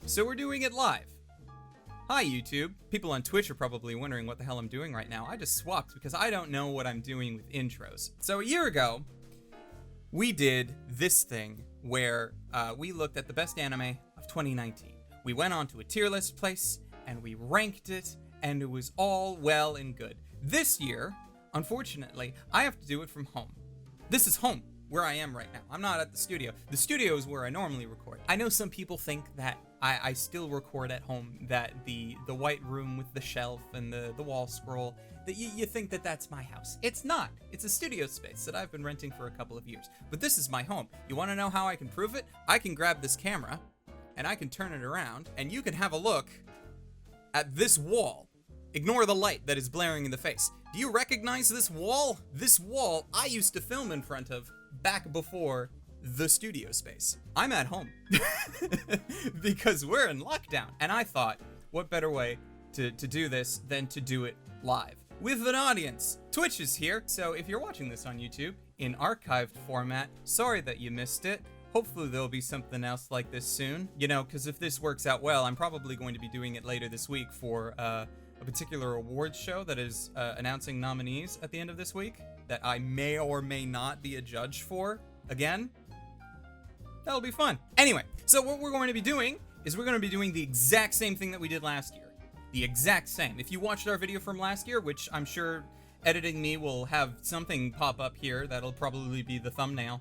So we're doing it live. Hi YouTube. People on Twitch are probably wondering what the hell I'm doing right now. I just swapped because I don't know what I'm doing with intros. So a year ago, we did this thing where we looked at the best anime of 2019. We went on to a tier list place and we ranked it, and it was all well and good. This year, unfortunately, I have to do it from home. This is home, where I am right now. I'm not at the studio. The studio is where I normally record. I know some people think that I still record at home, that the white room with the shelf and the wall scroll, that you think that that's my house. It's not. It's a studio space that I've been renting for a couple of years. But this is my home. You want to know how I can prove it? I can grab this camera, and I can turn it around, and you can have a look at this wall. Ignore the light that is blaring in the face. Do you recognize this wall? This wall I used to film in front of back before the studio space. I'm at home because we're in lockdown. And I thought, what better way to do this than to do it live with an audience? Twitch is here. So if you're watching this on YouTube in archived format, sorry that you missed it. Hopefully there'll be something else like this soon. You know, because if this works out well, I'm probably going to be doing it later this week for a particular awards show that is announcing nominees at the end of this week that I may or may not be a judge for again. That'll be fun. Anyway, so what we're going to be doing is we're going to be doing the exact same thing that we did last year. The exact same. If you watched our video from last year, which I'm sure editing me will have something pop up here that'll probably be the thumbnail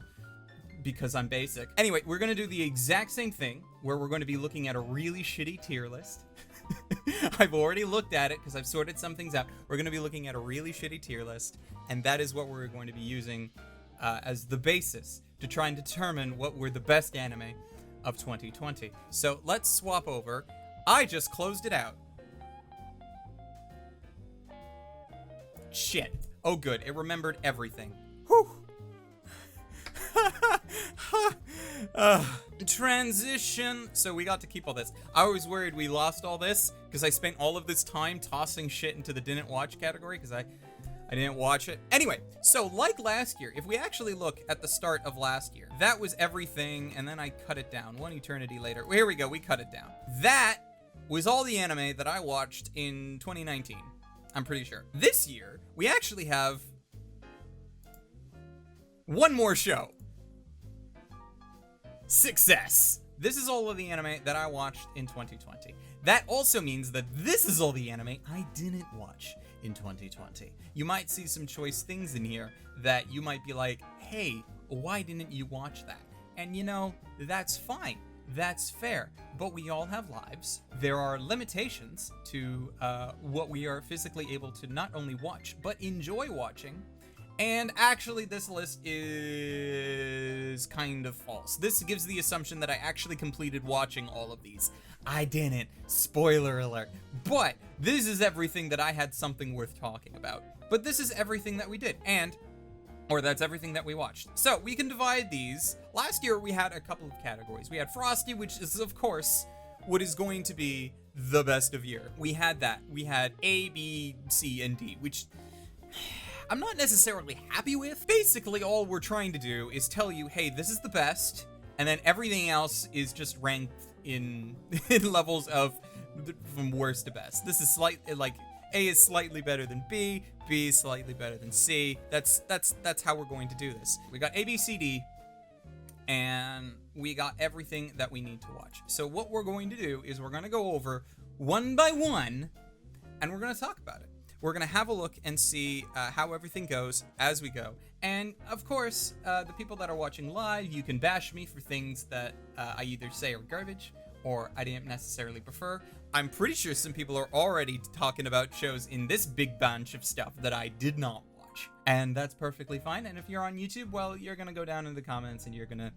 because I'm basic. Anyway, we're going to do the exact same thing where we're going to be looking at a really shitty tier list. I've already looked at it because I've sorted some things out. We're going to be looking at a really shitty tier list, and that is what we're going to be using as the basis to try and determine what were the best anime of 2020. So let's swap over. I just closed it out. Shit. Oh good, it remembered everything. Whew. Transition. So we got to keep all this. I was worried we lost all this because I spent all of this time tossing shit into the didn't watch category because I didn't watch it. Anyway, so like last year, if we actually look at the start of last year, that was everything, and then I cut it down. One eternity later. Here we go, we cut it down. That was all the anime that I watched in 2019. I'm pretty sure. This year, we actually have one more show. Success! This is all of the anime that I watched in 2020. That also means that this is all the anime I didn't watch in 2020. You might see some choice things in here that you might be like, hey, why didn't you watch that? And you know, that's fine. That's fair. But we all have lives. There are limitations to what we are physically able to not only watch, but enjoy watching. And actually, this list is kind of false. This gives the assumption that I actually completed watching all of these. I didn't. Spoiler alert. But this is everything that I had something worth talking about. But this is everything that we did. Or that's everything that we watched. So we can divide these. Last year, we had a couple of categories. We had Frosty, which is, of course, what is going to be the best of year. We had that. We had A, B, C, and D, which I'm not necessarily happy with. Basically, all we're trying to do is tell you, hey, this is the best, and then everything else is just ranked in levels of from worst to best. This is slightly like A is slightly better than B, B is slightly better than C. That's how we're going to do this. We got A, B, C, D, and we got everything that we need to watch. So what we're going to do is we're going to go over one by one, and we're going to talk about it. We're going to have a look and see how everything goes as we go. And, of course, the people that are watching live, you can bash me for things that I either say are garbage or I didn't necessarily prefer. I'm pretty sure some people are already talking about shows in this big bunch of stuff that I did not watch. And that's perfectly fine. And if you're on YouTube, well, you're going to go down in the comments and you're going to,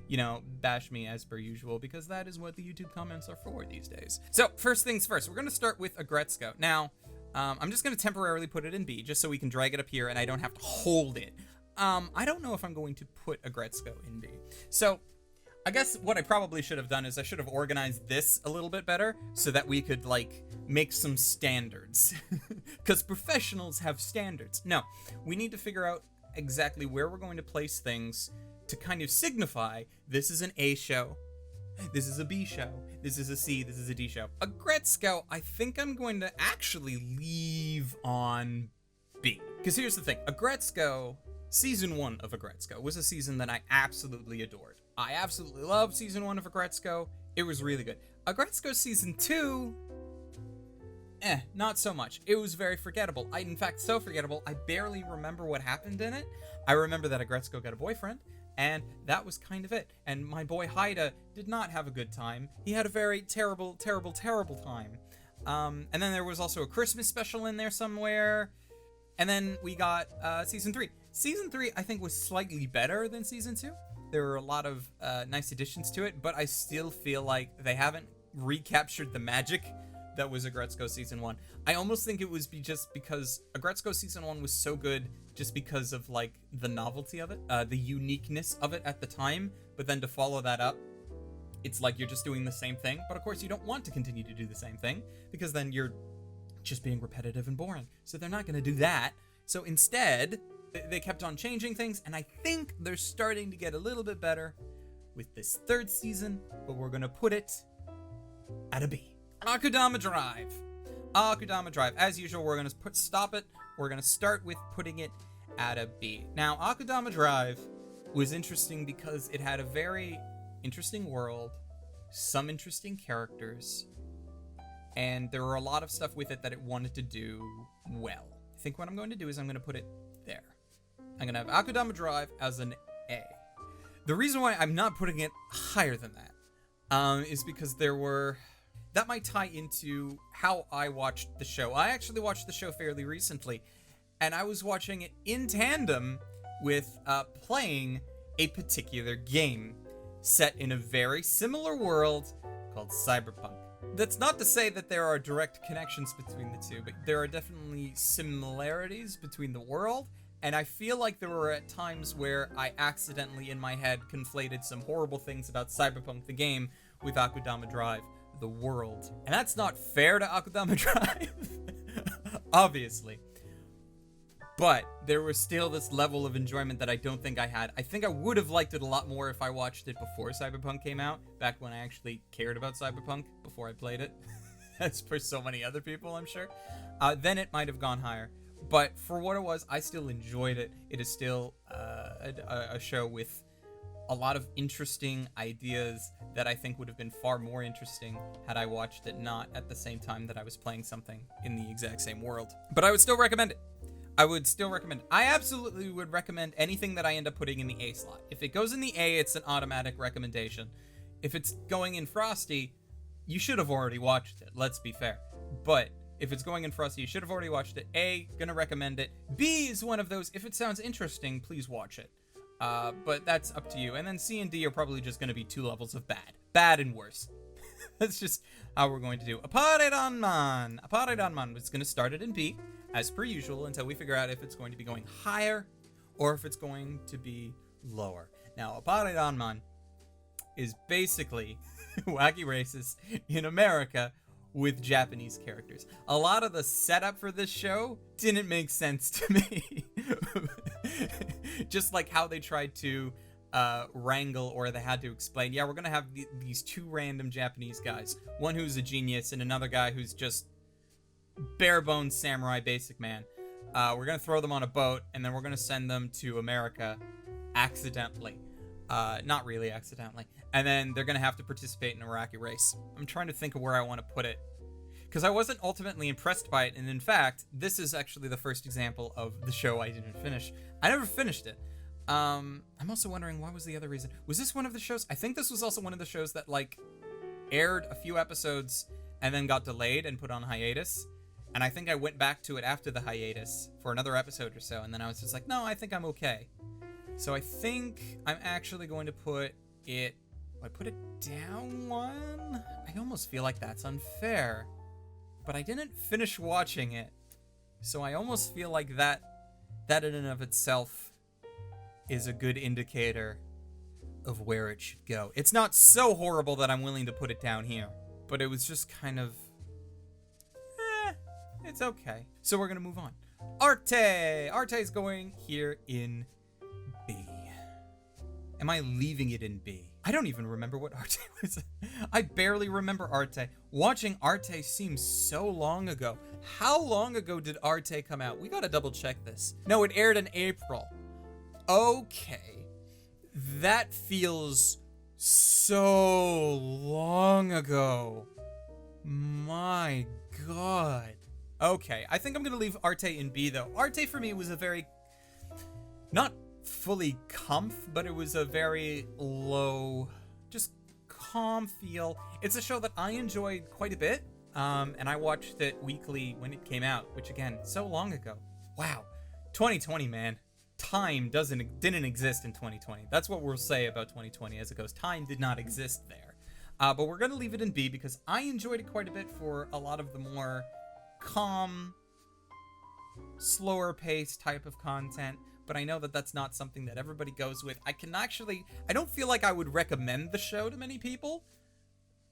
you know, bash me as per usual, because that is what the YouTube comments are for these days. So, first things first, we're going to start with Agretzko. Now, I'm just going to temporarily put it in B, just so we can drag it up here and I don't have to hold it. I don't know if I'm going to put Agretzko in B. So, I guess what I probably should have done is I should have organized this a little bit better so that we could, like, make some standards. Because professionals have standards. No, we need to figure out exactly where we're going to place things to kind of signify this is an A show This is a B show. This is a C. This is a D show. Agretzko, I think I'm going to actually leave on B. Because here's the thing. Agretzko, season 1 of Agretzko was a season that I absolutely adored. I absolutely loved season 1 of Agretzko. It was really good. Agretzko season 2, not so much. It was very forgettable. In fact, so forgettable, I barely remember what happened in it. I remember that Agretzko got a boyfriend, and that was kind of it. And my boy Haida did not have a good time. He had a very terrible, terrible, terrible time. And then there was also a Christmas special in there somewhere. And then we got season 3. Season 3, I think, was slightly better than season 2. There were a lot of nice additions to it, but I still feel like they haven't recaptured the magic that was Agretzko season 1. I almost think it was just because Agretzko season 1 was so good just because of like the novelty of it, the uniqueness of it at the time, but then to follow that up, it's like you're just doing the same thing, but of course you don't want to continue to do the same thing because then you're just being repetitive and boring. So they're not going to do that. So instead, they kept on changing things, and I think they're starting to get a little bit better with this 3rd season, but we're going to put it at a B. Akudama Drive. Akudama Drive. As usual, we're going to stop it. We're going to start with putting it at a B. Now, Akudama Drive was interesting because it had a very interesting world, some interesting characters, and there were a lot of stuff with it that it wanted to do well. I think what I'm going to do is I'm going to put it there. I'm going to have Akudama Drive as an A. The reason why I'm not putting it higher than that is because that might tie into how I watched the show. I actually watched the show fairly recently, and I was watching it in tandem with playing a particular game set in a very similar world called Cyberpunk. That's not to say that there are direct connections between the two, but there are definitely similarities between the world, and I feel like there were at times where I accidentally in my head conflated some horrible things about Cyberpunk the game with Akudama Drive the world. And that's not fair to Akudama Drive, obviously. But there was still this level of enjoyment that I don't think I had. I think I would have liked it a lot more if I watched it before Cyberpunk came out, back when I actually cared about Cyberpunk before I played it. As for so many other people, I'm sure. Then it might have gone higher. But for what it was, I still enjoyed it. It is still a show with a lot of interesting ideas that I think would have been far more interesting had I watched it not at the same time that I was playing something in the exact same world. But I would still recommend it. I absolutely would recommend anything that I end up putting in the A slot. If it goes in the A, it's an automatic recommendation. If it's going in Frosty, you should have already watched it, let's be fair. But if it's going in Frosty, you should have already watched it. A, gonna recommend it. B is one of those, if it sounds interesting, please watch it. But that's up to you. And then C and D are probably just going to be 2 levels of bad. Bad and worse. That's just how we're going to do. Aparedanman. Aparedanman is going to start it in B, as per usual, until we figure out if it's going to be going higher or if it's going to be lower. Now, Aparedanman is basically Wacky Races in America with Japanese characters. A lot of the setup for this show didn't make sense to me. Just like how they tried to wrangle, or they had to explain, yeah, we're gonna have these 2 random Japanese guys, one who's a genius and another guy who's just bare bones samurai basic man. We're gonna throw them on a boat and then we're gonna send them to America accidentally. Not really accidentally. And then they're gonna have to participate in a Iraqi race. I'm trying to think of where I want to put it, because I wasn't ultimately impressed by it, and in fact, this is actually the first example of the show I didn't finish. I never finished it. I'm also wondering, what was the other reason? Was this one of the shows? I think this was also one of the shows that, like, aired a few episodes and then got delayed and put on hiatus. And I think I went back to it after the hiatus for another episode or so, and then I was just like, no, I think I'm okay. So I think I'm actually going to put it... I put it down 1? I almost feel like that's unfair. But I didn't finish watching it, so I almost feel like that in and of itself is a good indicator of where it should go. It's not so horrible that I'm willing to put it down here, but it was just kind of, it's okay. So we're gonna move on. Arte is going here in B. Am I leaving it in B? I don't even remember what Arte was. I barely remember Arte. Watching Arte seems so long ago. How long ago did Arte come out? We gotta double check this. No, it aired in April. Okay. That feels so long ago. My God. Okay, I think I'm gonna leave Arte in B though. Arte for me was a very, not fully comf, but it was a very low, just calm feel. It's a show that I enjoyed quite a bit, and I watched it weekly when it came out, which again, so long ago. Wow, 2020, man. Time didn't exist in 2020. That's what we'll say about 2020 as it goes. Time did not exist there. But we're gonna leave it in B because I enjoyed it quite a bit for a lot of the more calm, slower paced type of content. But I know that that's not something that everybody goes with. I don't feel like I would recommend the show to many people,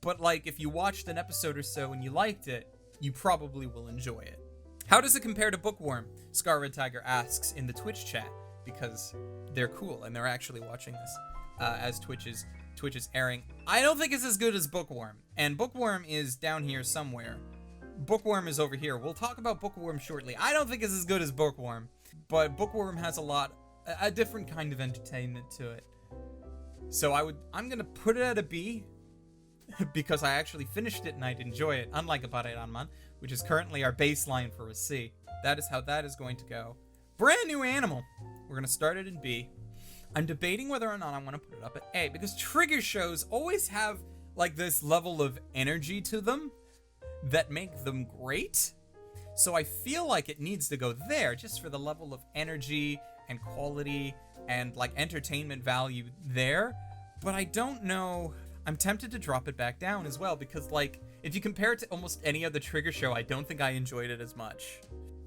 but like if you watched an episode or so and you liked it, you probably will enjoy it. How does it compare to Bookworm? Scar Red Tiger asks in the Twitch chat, because they're cool and they're actually watching this as Twitch is airing. I don't think it's as good as Bookworm, and Bookworm is down here somewhere. Bookworm is over here. We'll talk about Bookworm shortly. I don't think it's as good as Bookworm, but Bookworm has a different kind of entertainment to it. So I'm gonna put it at a B because I actually finished it and I'd enjoy it, unlike Abareranman, which is currently our baseline for a C. That is how that is going to go. Brand new animal. We're gonna start it in B. I'm debating whether or not I want to put it up at A because trigger shows always have like this level of energy to them that make them great. So I feel like it needs to go there just for the level of energy and quality and like entertainment value there. But I don't know. I'm tempted to drop it back down as well because like if you compare it to almost any other trigger show, I don't think I enjoyed it as much.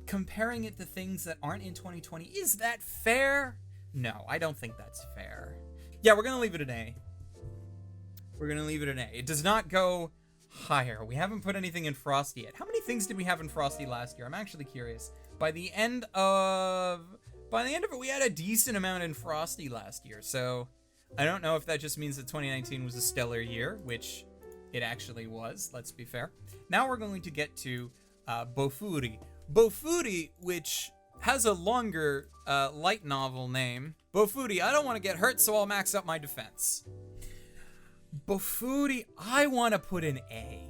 Comparing it to things that aren't in 2020, is that fair? No, I don't think that's fair. Yeah, we're gonna leave it an A. We're gonna leave it an A. It does not go higher. We haven't put anything in Frosty yet. How many things did we have in Frosty last year? I'm actually curious. By the end of it, we had a decent amount in Frosty last year. So I don't know if that just means that 2019 was a stellar year, which it actually was. Let's be fair. Now we're going to get to Bofuri. Bofuri, which has a longer light novel name. Bofuri, I don't want to get hurt, so I'll max up my defense. Bofuri, I want to put an A.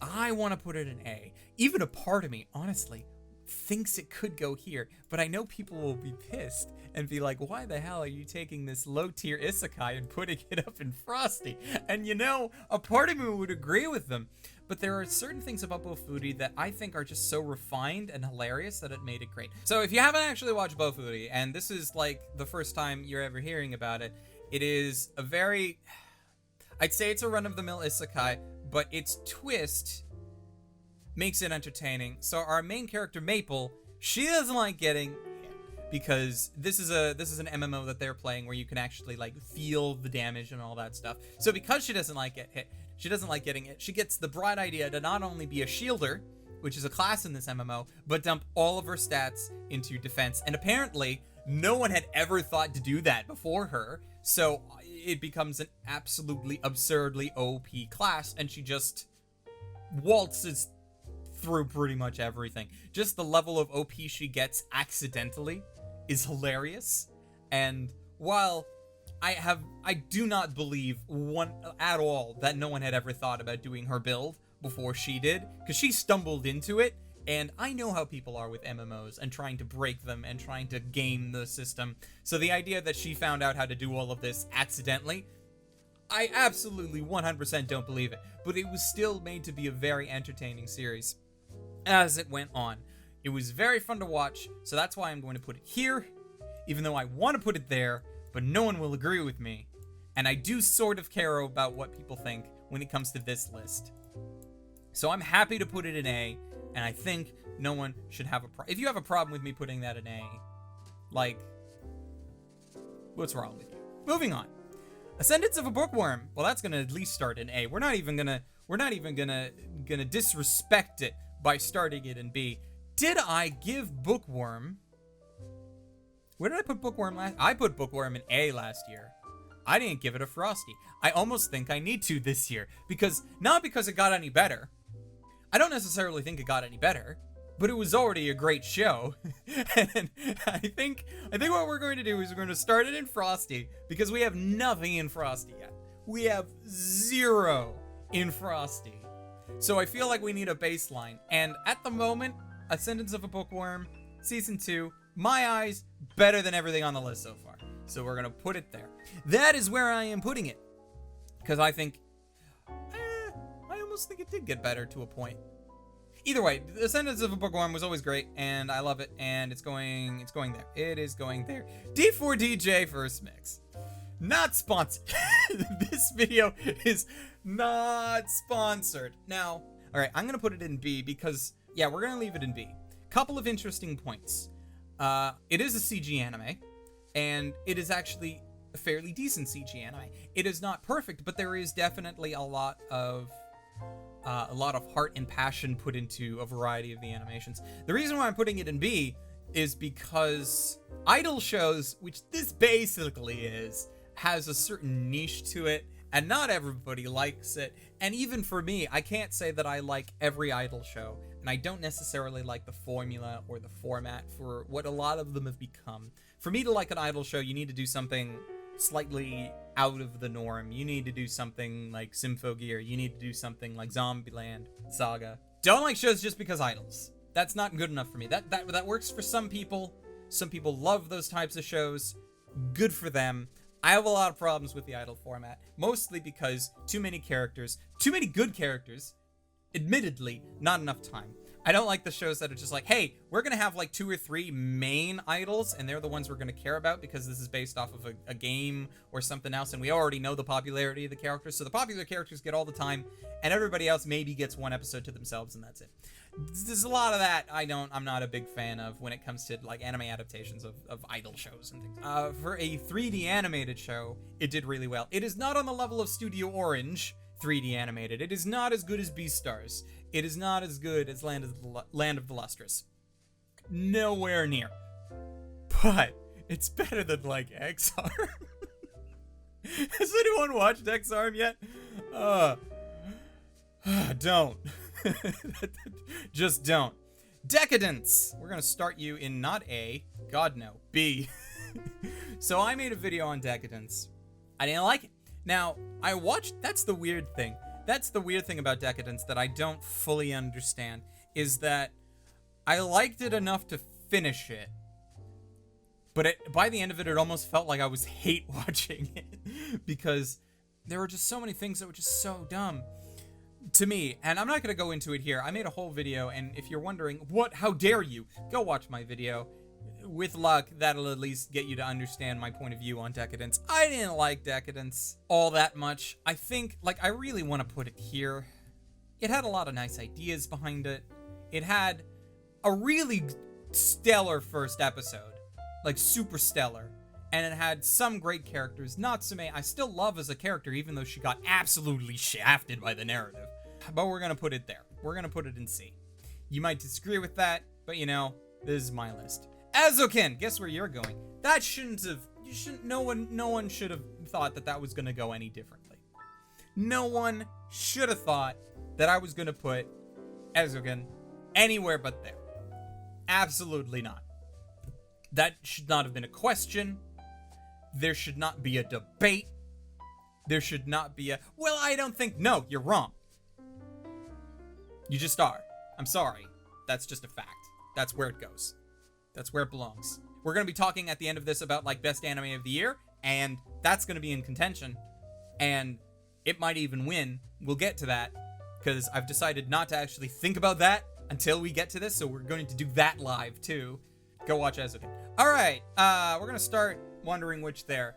I want to put it in A. Even a part of me, honestly, thinks it could go here, but I know people will be pissed and be like, why the hell are you taking this low-tier isekai and putting it up in Frosty? And you know, a part of me would agree with them, but there are certain things about Bofuri that I think are just so refined and hilarious that it made it great. So if you haven't actually watched Bofuri, and this is like the first time you're ever hearing about it, it is a very... I'd say it's a run-of-the-mill isekai, but its twist makes it entertaining. So our main character, Maple, she doesn't like getting hit because this is an MMO that they're playing where you can actually like feel the damage and all that stuff. So because she doesn't like getting hit, she gets the bright idea to not only be a shielder, which is a class in this MMO, but dump all of her stats into defense. And apparently, no one had ever thought to do that before her. So it becomes an absolutely absurdly OP class, and she just waltzes through pretty much everything. Just the level of OP she gets accidentally is hilarious. And while I do not believe at all that no one had ever thought about doing her build before she did, because she stumbled into it. And I know how people are with MMOs and trying to break them and trying to game the system. So the idea that she found out how to do all of this accidentally, I absolutely 100% don't believe it. But it was still made to be a very entertaining series as it went on. It was very fun to watch, so that's why I'm going to put it here, even though I want to put it there, but no one will agree with me. And I do sort of care about what people think when it comes to this list. So I'm happy to put it in A. And I think no one should have a problem. If you have a problem with me putting that in A, like, what's wrong with you? Moving on. Ascendance of a Bookworm. Well, that's gonna at least start in A. We're not even gonna disrespect it by starting it in B. Did I give Bookworm? Where did I put Bookworm last? I put Bookworm in A last year. I didn't give it a Frosty. I almost think I need to this year, because not because it got any better. I don't necessarily think it got any better, but it was already a great show. And I think what we're going to do is we're going to start it in Frosty, because we have nothing in Frosty yet. We have 0 in Frosty. So I feel like we need a baseline. And at the moment, Ascendance of a Bookworm, Season 2, my eyes, better than everything on the list so far. So we're going to put it there. That is where I am putting it. Because I think, I almost think it did get better to a point. Either way, The Ascendance of a Bookworm was always great, and I love it, and it's going there. It is going there. D4DJ First Mix. Not sponsored. This video is not sponsored. Now, all right, I'm going to put it in B because, yeah, we're going to leave it in B. Couple of interesting points. It is a CG anime, and it is actually a fairly decent CG anime. It is not perfect, but there is definitely a lot of heart and passion put into a variety of the animations. The reason why I'm putting it in B is because idol shows, which this basically is, has a certain niche to it, and not everybody likes it. And even for me, I can't say that I like every idol show, and I don't necessarily like the formula or the format for what a lot of them have become. For me to like an idol show, you need to do something slightly out of the norm. You need to do something like Symphogear. You need to do something like Zombieland Saga. Don't like shows just because idols. That's not good enough for me. That works for some people. Some people love those types of shows. Good for them. I have a lot of problems with the idol format, mostly because too many characters, too many good characters, admittedly, not enough time. I don't like the shows that are just like, hey, we're going to have like 2 or 3 main idols, and they're the ones we're going to care about because this is based off of a game or something else, and we already know the popularity of the characters, so the popular characters get all the time, and everybody else maybe gets 1 episode to themselves, and that's it. There's a lot of that I'm not a big fan of when it comes to like anime adaptations of idol shows and things. For a 3D animated show, it did really well. It is not on the level of Studio Orange 3D animated. It is not as good as Beastars. It is not as good as Land of the Lustrous. Nowhere near. But it's better than like X-Arm. Has anyone watched X-Arm yet? Don't. Just don't. Decadence. We're gonna start you in not A, God no, B. So I made a video on Decadence. I didn't like it. Now, I watched, that's the weird thing. That's the weird thing about Decadence that I don't fully understand, is that I liked it enough to finish it, but by the end of it, it almost felt like I was hate watching it, because there were just so many things that were just so dumb to me, and I'm not going to go into it here. I made a whole video, and if you're wondering, how dare you, go watch my video. With luck, that'll at least get you to understand my point of view on Decadence. I didn't like Decadence all that much. I think, I really want to put it here. It had a lot of nice ideas behind it. It had a really stellar first episode. Super stellar. And it had some great characters. Natsume, I still love as a character, even though she got absolutely shafted by the narrative. But we're going to put it there. We're going to put it in C. You might disagree with that, but this is my list. Eizouken, guess where you're going? That no one should have thought that was going to go any differently. No one should have thought that I was going to put Eizouken anywhere but there. Absolutely not. That should not have been a question. There should not be a debate. There should not be I don't think, no, you're wrong. You just are. I'm sorry. That's just a fact. That's where it goes. That's where it belongs. We're going to be talking at the end of this about, best anime of the year, and that's going to be in contention, and it might even win. We'll get to that, because I've decided not to actually think about that until we get to this, so we're going to do that live, too. Go watch Eizouken. Alright, we're going to start Wandering Witch there.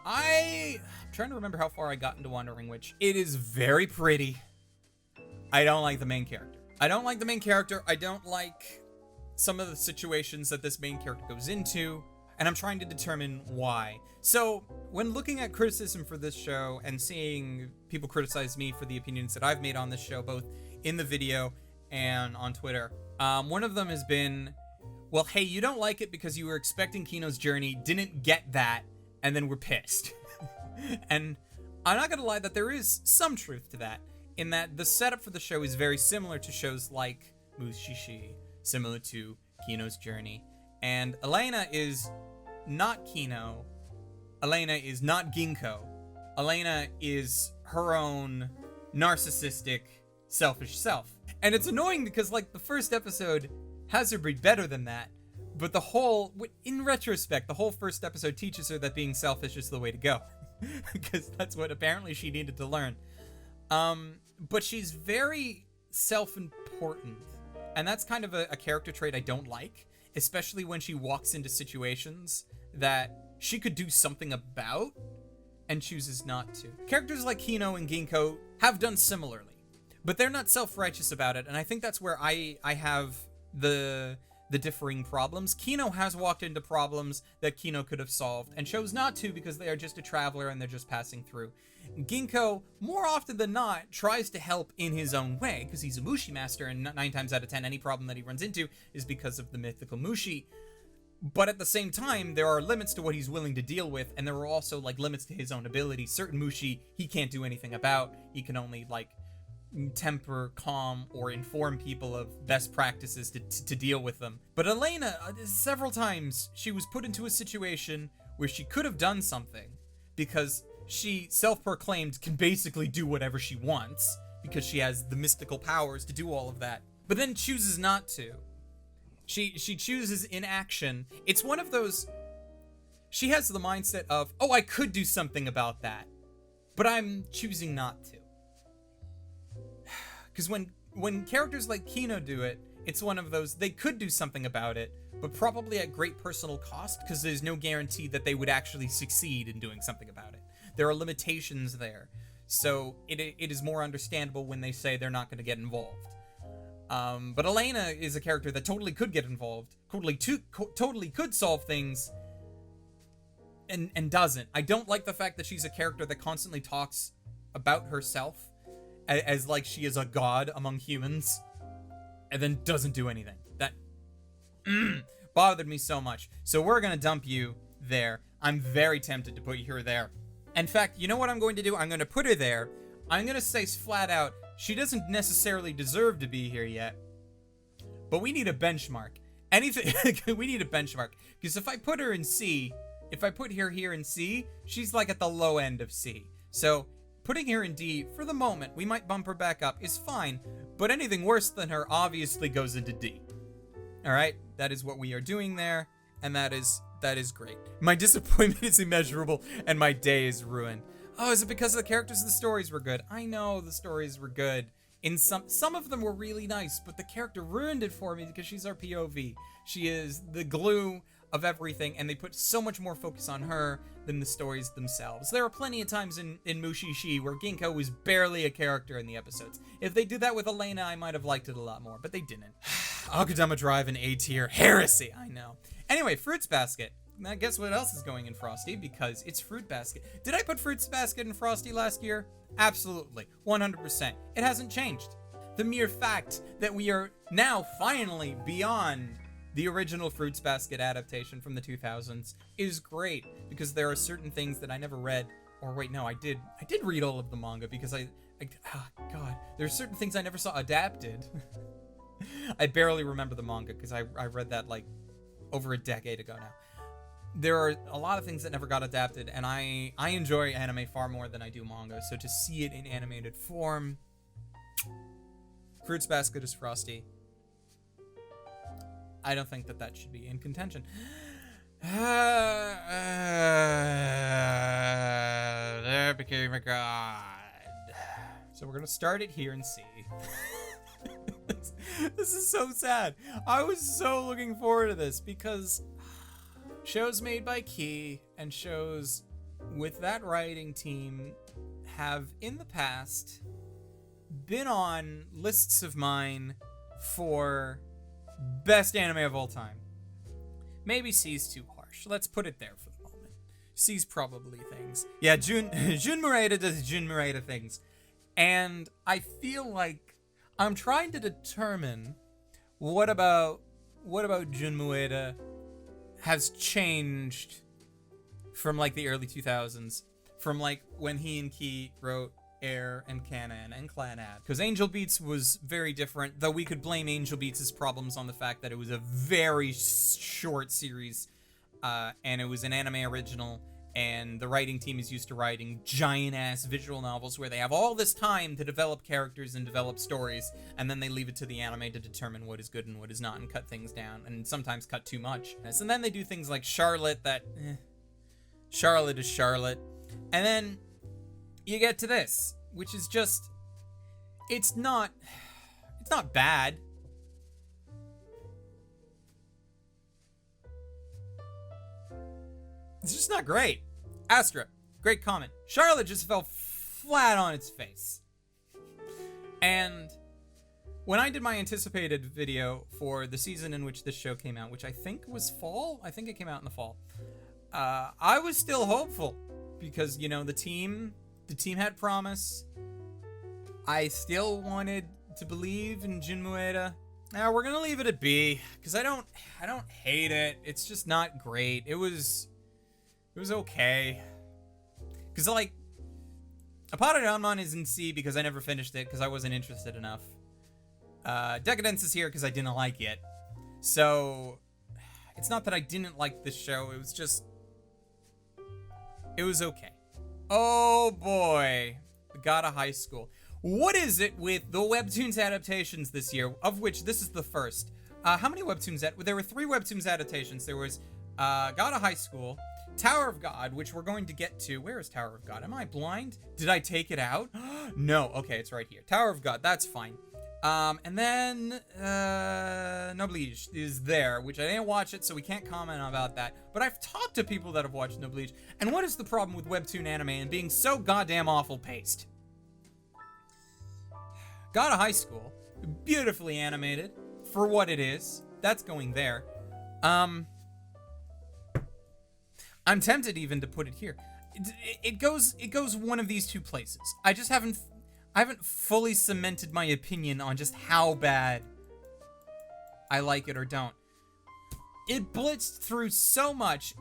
I'm trying to remember how far I got into Wandering Witch. It is very pretty. I don't like the main character. I don't like some of the situations that this main character goes into, and I'm trying to determine why. So, when looking at criticism for this show and seeing people criticize me for the opinions that I've made on this show, both in the video and on Twitter, one of them has been, well, hey, you don't like it because you were expecting Kino's journey, didn't get that, and then we're pissed. And I'm not gonna lie that there is some truth to that, in that the setup for the show is very similar to shows like Mushishi, similar to Kino's Journey. And Elena is not Kino. Elena is not Ginkgo. Elena is her own narcissistic, selfish self. And it's annoying because, like, the first episode has her be better than that, but in retrospect, the whole first episode teaches her that being selfish is the way to go. Because that's what apparently she needed to learn. But she's very self-important. And that's kind of a character trait I don't like, especially when she walks into situations that she could do something about and chooses not to. Characters like Kino and Ginkgo have done similarly, but they're not self-righteous about it, and I think that's where I have the differing problems. Kino has walked into problems that Kino could have solved and chose not to because they are just a traveler and they're just passing through. Ginkgo, more often than not, tries to help in his own way because he's a Mushi master, and 9 times out of 10 any problem that he runs into is because of the mythical Mushi. But at the same time, there are limits to what he's willing to deal with, and there are also, like, limits to his own ability. Certain Mushi he can't do anything about. He can only, like, temper, calm, or inform people of best practices to deal with them. But Elena, several times, she was put into a situation where she could have done something, because she, self-proclaimed, can basically do whatever she wants, because she has the mystical powers to do all of that, but then chooses not to. She chooses inaction. It's one of those, she has the mindset of, oh, I could do something about that, but I'm choosing not to. Because when characters like Kino do it, it's one of those, they could do something about it, but probably at great personal cost, because there's no guarantee that they would actually succeed in doing something about it. There are limitations there. So it is more understandable when they say they're not going to get involved. But Elena is a character that totally could get involved, totally could solve things, and doesn't. I don't like the fact that she's a character that constantly talks about herself as like she is a god among humans, and then doesn't do anything. That bothered me so much. So we're gonna dump you there. I'm very tempted to put her there. In fact, you know what I'm going to do? I'm gonna put her there. I'm gonna say flat out, she doesn't necessarily deserve to be here yet, but we need a benchmark. We need a benchmark, because if I put her in C, if I put her here in C, she's like at the low end of C. So putting her in D, for the moment, we might bump her back up, is fine, but anything worse than her obviously goes into D. Alright, that is what we are doing there, and that is great. My disappointment is immeasurable, and my day is ruined. Oh, is it because the characters and the stories were good? I know the stories were good. In some of them were really nice, but the character ruined it for me because she's our POV. She is the glue of everything, and they put so much more focus on her than the stories themselves. There are plenty of times in Mushishi where Ginkgo was barely a character in the episodes. If they did that with Elena, I might have liked it a lot more, but they didn't. Akudama Drive in A tier. Heresy, I know. Anyway, Fruits Basket. Now guess what else is going in Frosty, because it's Fruit Basket. Did I put Fruits Basket in Frosty last year? Absolutely. 100%. It hasn't changed. The mere fact that we are now finally beyond the original Fruits Basket adaptation from the 2000s is great, because there are certain things that I never read. Or wait, no, I did read all of the manga, because God, there's certain things I never saw adapted. I barely remember the manga, because I read that like over a decade ago now. There are a lot of things that never got adapted, and I enjoy anime far more than I do manga, so to see it in animated form, Fruits Basket is Frosty. I don't think that should be in contention. There became a god. So we're gonna start it here and see. This is so sad. I was so looking forward to this, because shows made by Key and shows with that writing team have in the past been on lists of mine for best anime of all time. Maybe C's too harsh. Let's put it there for the moment. C's probably things. Yeah, Jun Murata does Jun Murata things. And I feel like I'm trying to determine what about Jun Murata has changed from like the early 2000s. from like when he and Key wrote Air and Canon and Clanad. Because Angel Beats was very different, though we could blame Angel Beats' problems on the fact that it was a very short series, and it was an anime original, and the writing team is used to writing giant-ass visual novels where they have all this time to develop characters and develop stories, and then they leave it to the anime to determine what is good and what is not, and cut things down, and sometimes cut too much. And then they do things like Charlotte that, Charlotte is Charlotte. And then you get to this, which is just, it's not bad. It's just not great. Astra, great comment. Charlotte just fell flat on its face. And when I did my anticipated video for the season in which this show came out, which I think was fall, I think it came out in the fall, I was still hopeful because, you know, the team had promise. I still wanted to believe in Jun Mueda. Now we're gonna leave it at B because I don't hate it. It's just not great. It was okay. Because, like, Aparadanman is in C because I never finished it because I wasn't interested enough. Decadence is here because I didn't like it. So, it's not that I didn't like this show. It was just, it was okay. Oh, boy. We got a high school. What is it with the Webtoons adaptations this year, of which this is the first? How many Webtoons? There were 3 Webtoons adaptations. There was Got a High School, Tower of God, which we're going to get to. Where is Tower of God? Am I blind? Did I take it out? No. Okay, it's right here. Tower of God. That's fine. And then Noblige is there, which I didn't watch it, so we can't comment about that. But I've talked to people that have watched Noblige. And what is the problem with Webtoon anime and being so goddamn awful paced? Got a High School. Beautifully animated for what it is. That's going there. I'm tempted even to put it here. It goes one of these two places. I haven't fully cemented my opinion on just how bad I like it or don't. It blitzed through so much.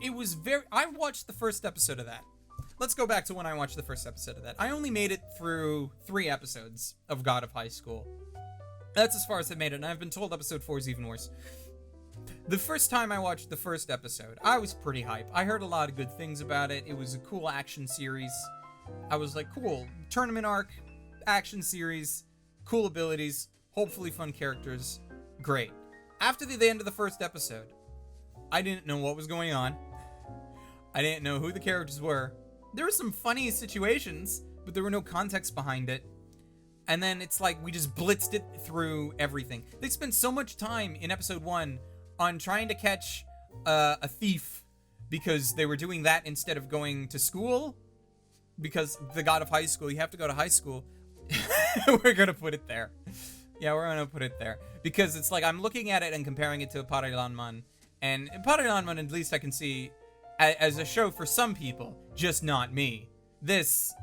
I watched the first episode of that. Let's go back to when I watched the first episode of that. I only made it through 3 episodes of God of High School. That's as far as I made it, and I've been told episode 4 is even worse. The first time I watched the first episode, I was pretty hype. I heard a lot of good things about it. It was a cool action series. I was like, cool, tournament arc, action series, cool abilities, hopefully fun characters, great. After the end of the first episode, I didn't know what was going on. I didn't know who the characters were. There were some funny situations, but there were no context behind it. And then it's like we just blitzed it through everything. They spent so much time in episode 1 on trying to catch a thief because they were doing that instead of going to school. Because the God of High School, you have to go to high school. We're gonna put it there. Yeah, we're gonna put it there. Because it's like I'm looking at it and comparing it to Parailanman. And Parailanman, at least I can see as a show for some people, just not me. This,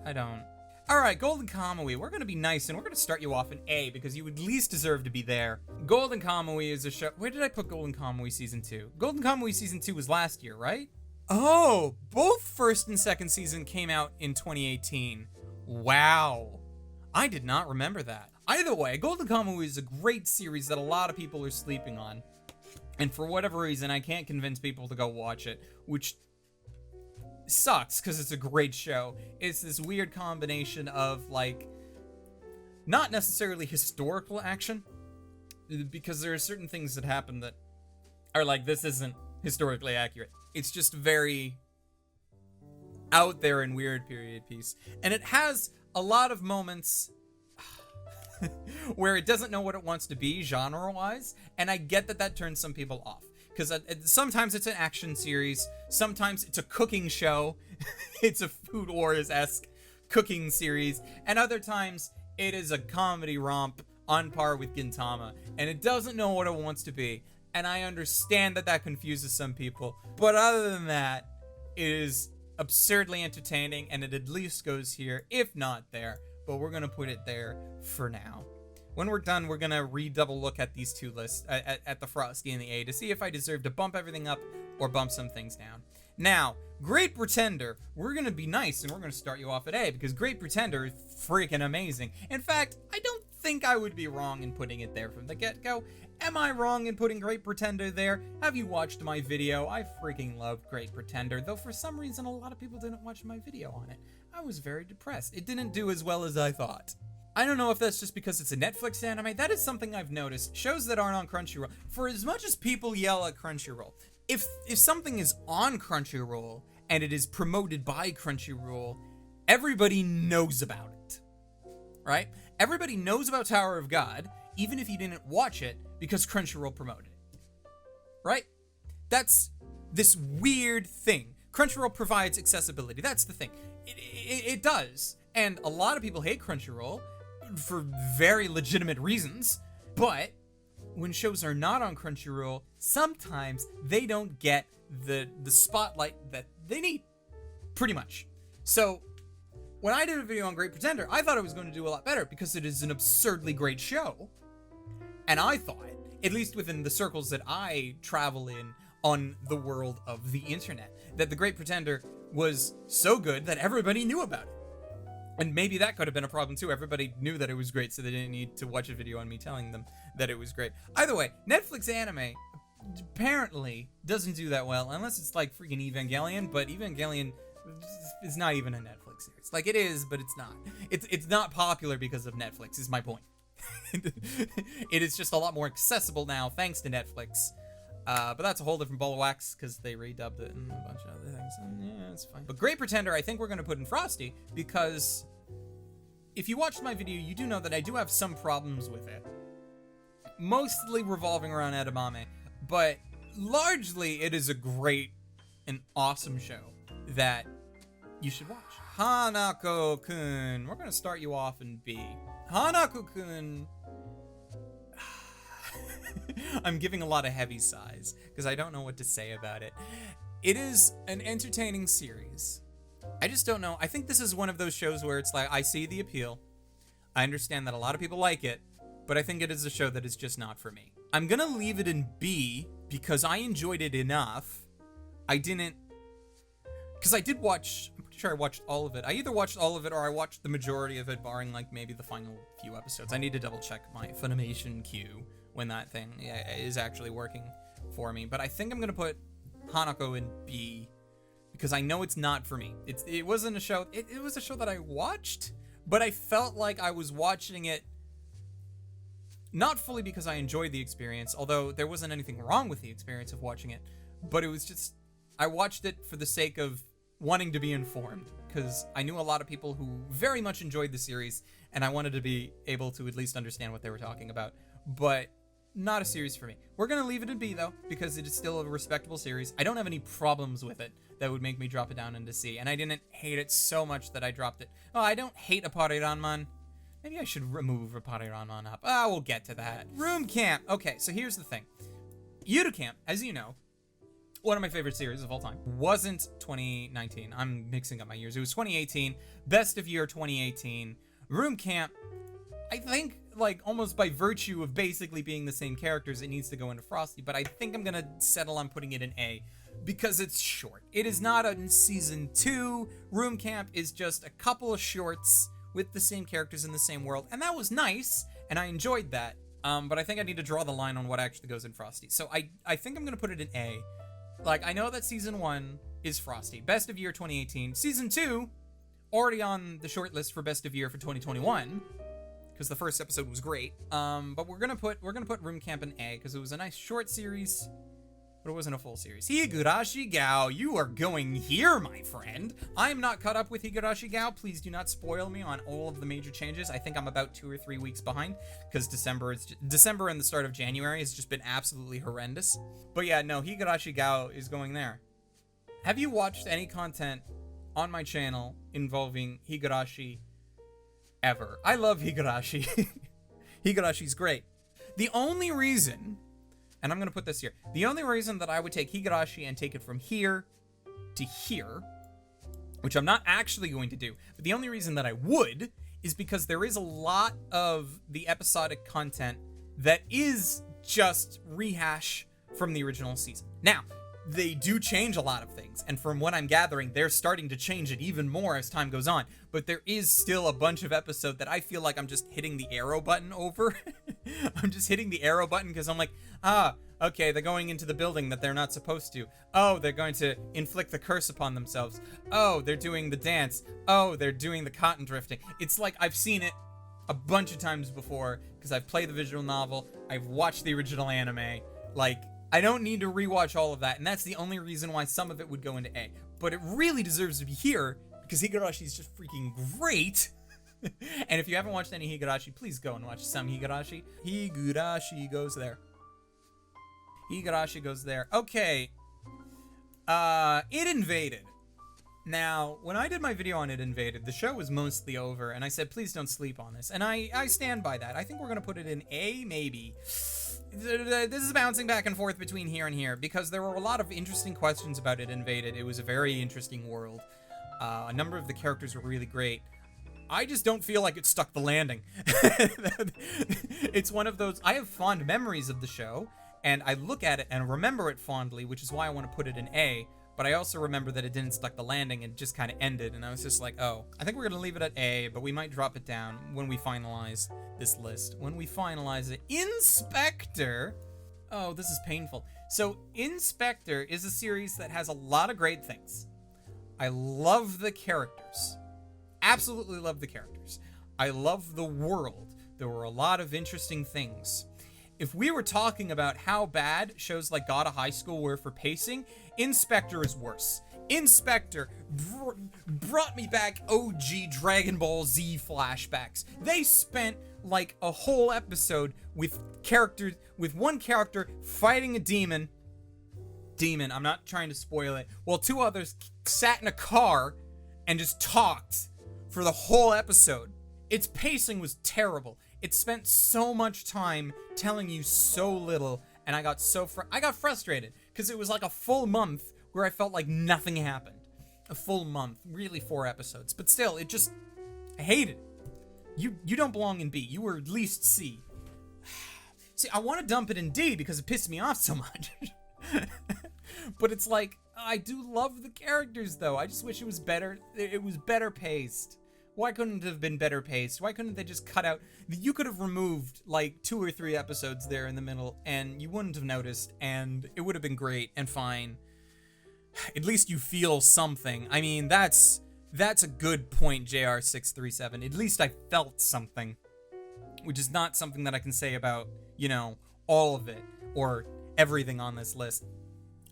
I don't. Alright, Golden Kamui, we're gonna be nice and we're gonna start you off in A because you at least deserve to be there. Golden Kamui is a show. Where did I put Golden Kamui Season 2? Golden Kamui Season 2 was last year, right? Oh, both first and second season came out in 2018. Wow. I did not remember that. Either way, Golden Kamui is a great series that a lot of people are sleeping on. And for whatever reason, I can't convince people to go watch it, which sucks because it's a great show. It's this weird combination of, like, not necessarily historical action, because there are certain things that happen that are like, this isn't historically accurate. It's just very out there and weird period piece. And it has a lot of moments where it doesn't know what it wants to be genre-wise, and I get that turns some people off. Because sometimes it's an action series, sometimes it's a cooking show, it's a Food Wars-esque cooking series, and other times it is a comedy romp on par with Gintama, and it doesn't know what it wants to be. And I understand that confuses some people, but other than that, it is absurdly entertaining, and it at least goes here, if not there, but we're gonna put it there for now. When we're done, we're gonna redouble look at these two lists, at the Frosty and the A, to see if I deserve to bump everything up or bump some things down. Now, Great Pretender, we're gonna be nice and we're gonna start you off at A because Great Pretender is freaking amazing. In fact, I don't think I would be wrong in putting it there from the get-go. Am I wrong in putting Great Pretender there? Have you watched my video? I freaking loved Great Pretender, though for some reason a lot of people didn't watch my video on it. I was very depressed. It didn't do as well as I thought. I don't know if that's just because it's a Netflix anime. That is something I've noticed. Shows that aren't on Crunchyroll. For as much as people yell at Crunchyroll, if something is on Crunchyroll and it is promoted by Crunchyroll, everybody knows about it, right? Everybody knows about Tower of God, even if you didn't watch it, because Crunchyroll promoted it, right? That's this weird thing. Crunchyroll provides accessibility. That's the thing. It does. And a lot of people hate Crunchyroll for very legitimate reasons, but when shows are not on Crunchyroll, sometimes they don't get the spotlight that they need, pretty much. So when I did a video on Great Pretender, I thought it was going to do a lot better because it is an absurdly great show. And I thought, at least within the circles that I travel in on the world of the internet, that the Great Pretender was so good that everybody knew about it. And maybe that could have been a problem too. Everybody knew that it was great, so they didn't need to watch a video on me telling them that it was great. Either way, Netflix anime apparently doesn't do that well, unless it's like freaking Evangelion, but Evangelion is not even a Netflix series. Like, it is, but it's not. It's not popular because of Netflix, is my point. It is just a lot more accessible now, thanks to Netflix. But that's a whole different ball of wax, because they redubbed it and a bunch of other things. And yeah, it's fine. But Great Pretender, I think we're going to put in Frosty, because if you watched my video, you do know that I do have some problems with it. Mostly revolving around edamame, but largely it is a great and awesome show that you should watch. Hanako-kun. We're going to start you off in B. Hanako-kun. I'm giving a lot of heavy sighs because I don't know what to say about it. It is an entertaining series. I just don't know. I think this is one of those shows where it's like, I see the appeal. I understand that a lot of people like it, but I think it is a show that is just not for me. I'm gonna leave it in B because I enjoyed it enough. I didn't, because I did watch, I'm pretty sure I watched all of it. I either watched all of it or I watched the majority of it, barring like maybe the final few episodes. I need to double check my Funimation queue when that thing is actually working for me. But I think I'm gonna put Hanako in B because I know it's not for me. It wasn't a show, it was a show that I watched, but I felt like I was watching it not fully because I enjoyed the experience, although there wasn't anything wrong with the experience of watching it, but it was just, I watched it for the sake of wanting to be informed, because I knew a lot of people who very much enjoyed the series, and I wanted to be able to at least understand what they were talking about, but not a series for me. We're going to leave it in B, though, because it is still a respectable series. I don't have any problems with it that would make me drop it down into C, and I didn't hate it so much that I dropped it. Oh, I don't hate Apariranman. Maybe I should remove Apariranman up. We'll get to that. Room Camp. Okay, so here's the thing. Yuru Camp, as you know, one of my favorite series of all time, wasn't 2019. I'm mixing up my years. It was 2018. Best of year 2018. Room Camp, I think, like, almost by virtue of basically being the same characters, it needs to go into Frosty, but I think I'm gonna settle on putting it in A because it's short. It is not in season 2. Room Camp is just a couple of shorts with the same characters in the same world, and that was nice, and I enjoyed that, but I think I need to draw the line on what actually goes in Frosty. So I think I'm gonna put it in A. Like, I know that season 1 is Frosty, best of year 2018. Season 2, already on the short list for best of year for 2021, because the first episode was great. But we're gonna put Room Camp in A because it was a nice short series, but it wasn't a full series. Higurashi Gao, you are going here, my friend. I am not caught up with Higurashi Gao. Please do not spoil me on all of the major changes. I think I'm about 2 or 3 weeks behind because December and the start of January has just been absolutely horrendous. But yeah, no, Higurashi Gao is going there. Have you watched any content on my channel involving Higurashi ever? I love Higurashi. Higurashi's great. The only reason, and I'm going to put this here, the only reason that I would take Higurashi and take it from here to here, which I'm not actually going to do, but the only reason that I would is because there is a lot of the episodic content that is just rehash from the original season. Now, they do change a lot of things. And from what I'm gathering, they're starting to change it even more as time goes on. But there is still a bunch of episode that I feel like I'm just hitting the arrow button over. I'm just hitting the arrow button because I'm like, okay, they're going into the building that they're not supposed to. Oh, they're going to inflict the curse upon themselves. Oh, they're doing the dance. Oh, they're doing the cotton drifting. It's like I've seen it a bunch of times before because I've played the visual novel. I've watched the original anime. Like, I don't need to rewatch all of that, and that's the only reason why some of it would go into A. But it really deserves to be here because Higurashi is just freaking great. And if you haven't watched any Higurashi, please go and watch some Higurashi. Higurashi goes there. Higurashi goes there. Okay. It Invaded. Now, when I did my video on It Invaded, the show was mostly over, and I said, please don't sleep on this. And I stand by that. I think we're going to put it in A, maybe. This is bouncing back and forth between here and here, because there were a lot of interesting questions about It Invaded. It was a very interesting world. A number of the characters were really great. I just don't feel like it stuck the landing. It's one of those, I have fond memories of the show, and I look at it and remember it fondly, which is why I want to put it in A, but I also remember that it didn't stuck the landing and just kind of ended, and I was just like, oh, I think we're going to leave it at A, but we might drop it down when we finalize this list. When we finalize it. Inspector! Oh, this is painful. So, Inspector is a series that has a lot of great things. I love the characters. Absolutely love the characters. I love the world. There were a lot of interesting things. If we were talking about how bad shows like God of High School were for pacing, Inspector is worse. Inspector brought me back OG Dragon Ball Z flashbacks. They spent like a whole episode with one character fighting a demon. I'm not trying to spoil it. While two others sat in a car and just talked for the whole episode. Its pacing was terrible. It spent so much time telling you so little, and I got frustrated because it was like a full month where I felt like nothing happened. A full month, really 4 episodes, but still, I hated it. You don't belong in B. You were at least C. See, I want to dump it in D because it pissed me off so much. But it's like, I do love the characters though. I just wish it was better. It was better paced. Why couldn't it have been better paced? Why couldn't they just cut out? You could have removed like 2 or 3 episodes there in the middle and you wouldn't have noticed and it would have been great and fine. At least you feel something. I mean, that's a good point, JR637. At least I felt something. Which is not something that I can say about, all of it or everything on this list.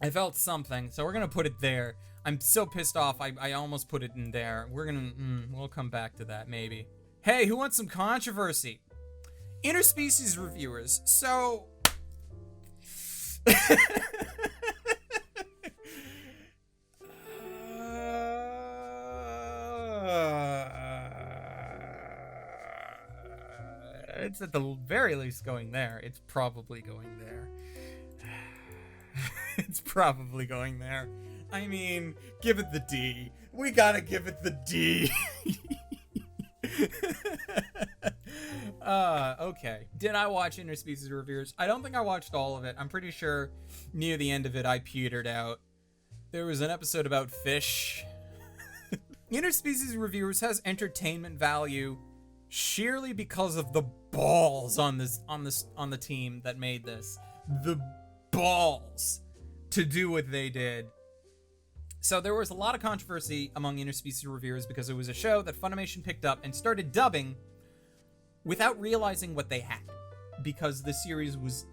I felt something, so we're gonna put it there. I'm so pissed off, I almost put it in there. We'll come back to that, maybe. Hey, who wants some controversy? Interspecies reviewers, so... It's at the very least going there. It's probably going there. It's probably going there. I mean, give it the D. We gotta give it the D. Okay. Did I watch Interspecies Reviewers? I don't think I watched all of it. I'm pretty sure near the end of it I petered out. There was an episode about fish. Interspecies Reviewers has entertainment value sheerly because of the balls on the team that made this. The balls to do what they did. So there was a lot of controversy among interspecies reviewers because it was a show that Funimation picked up and started dubbing without realizing what they had, because the series was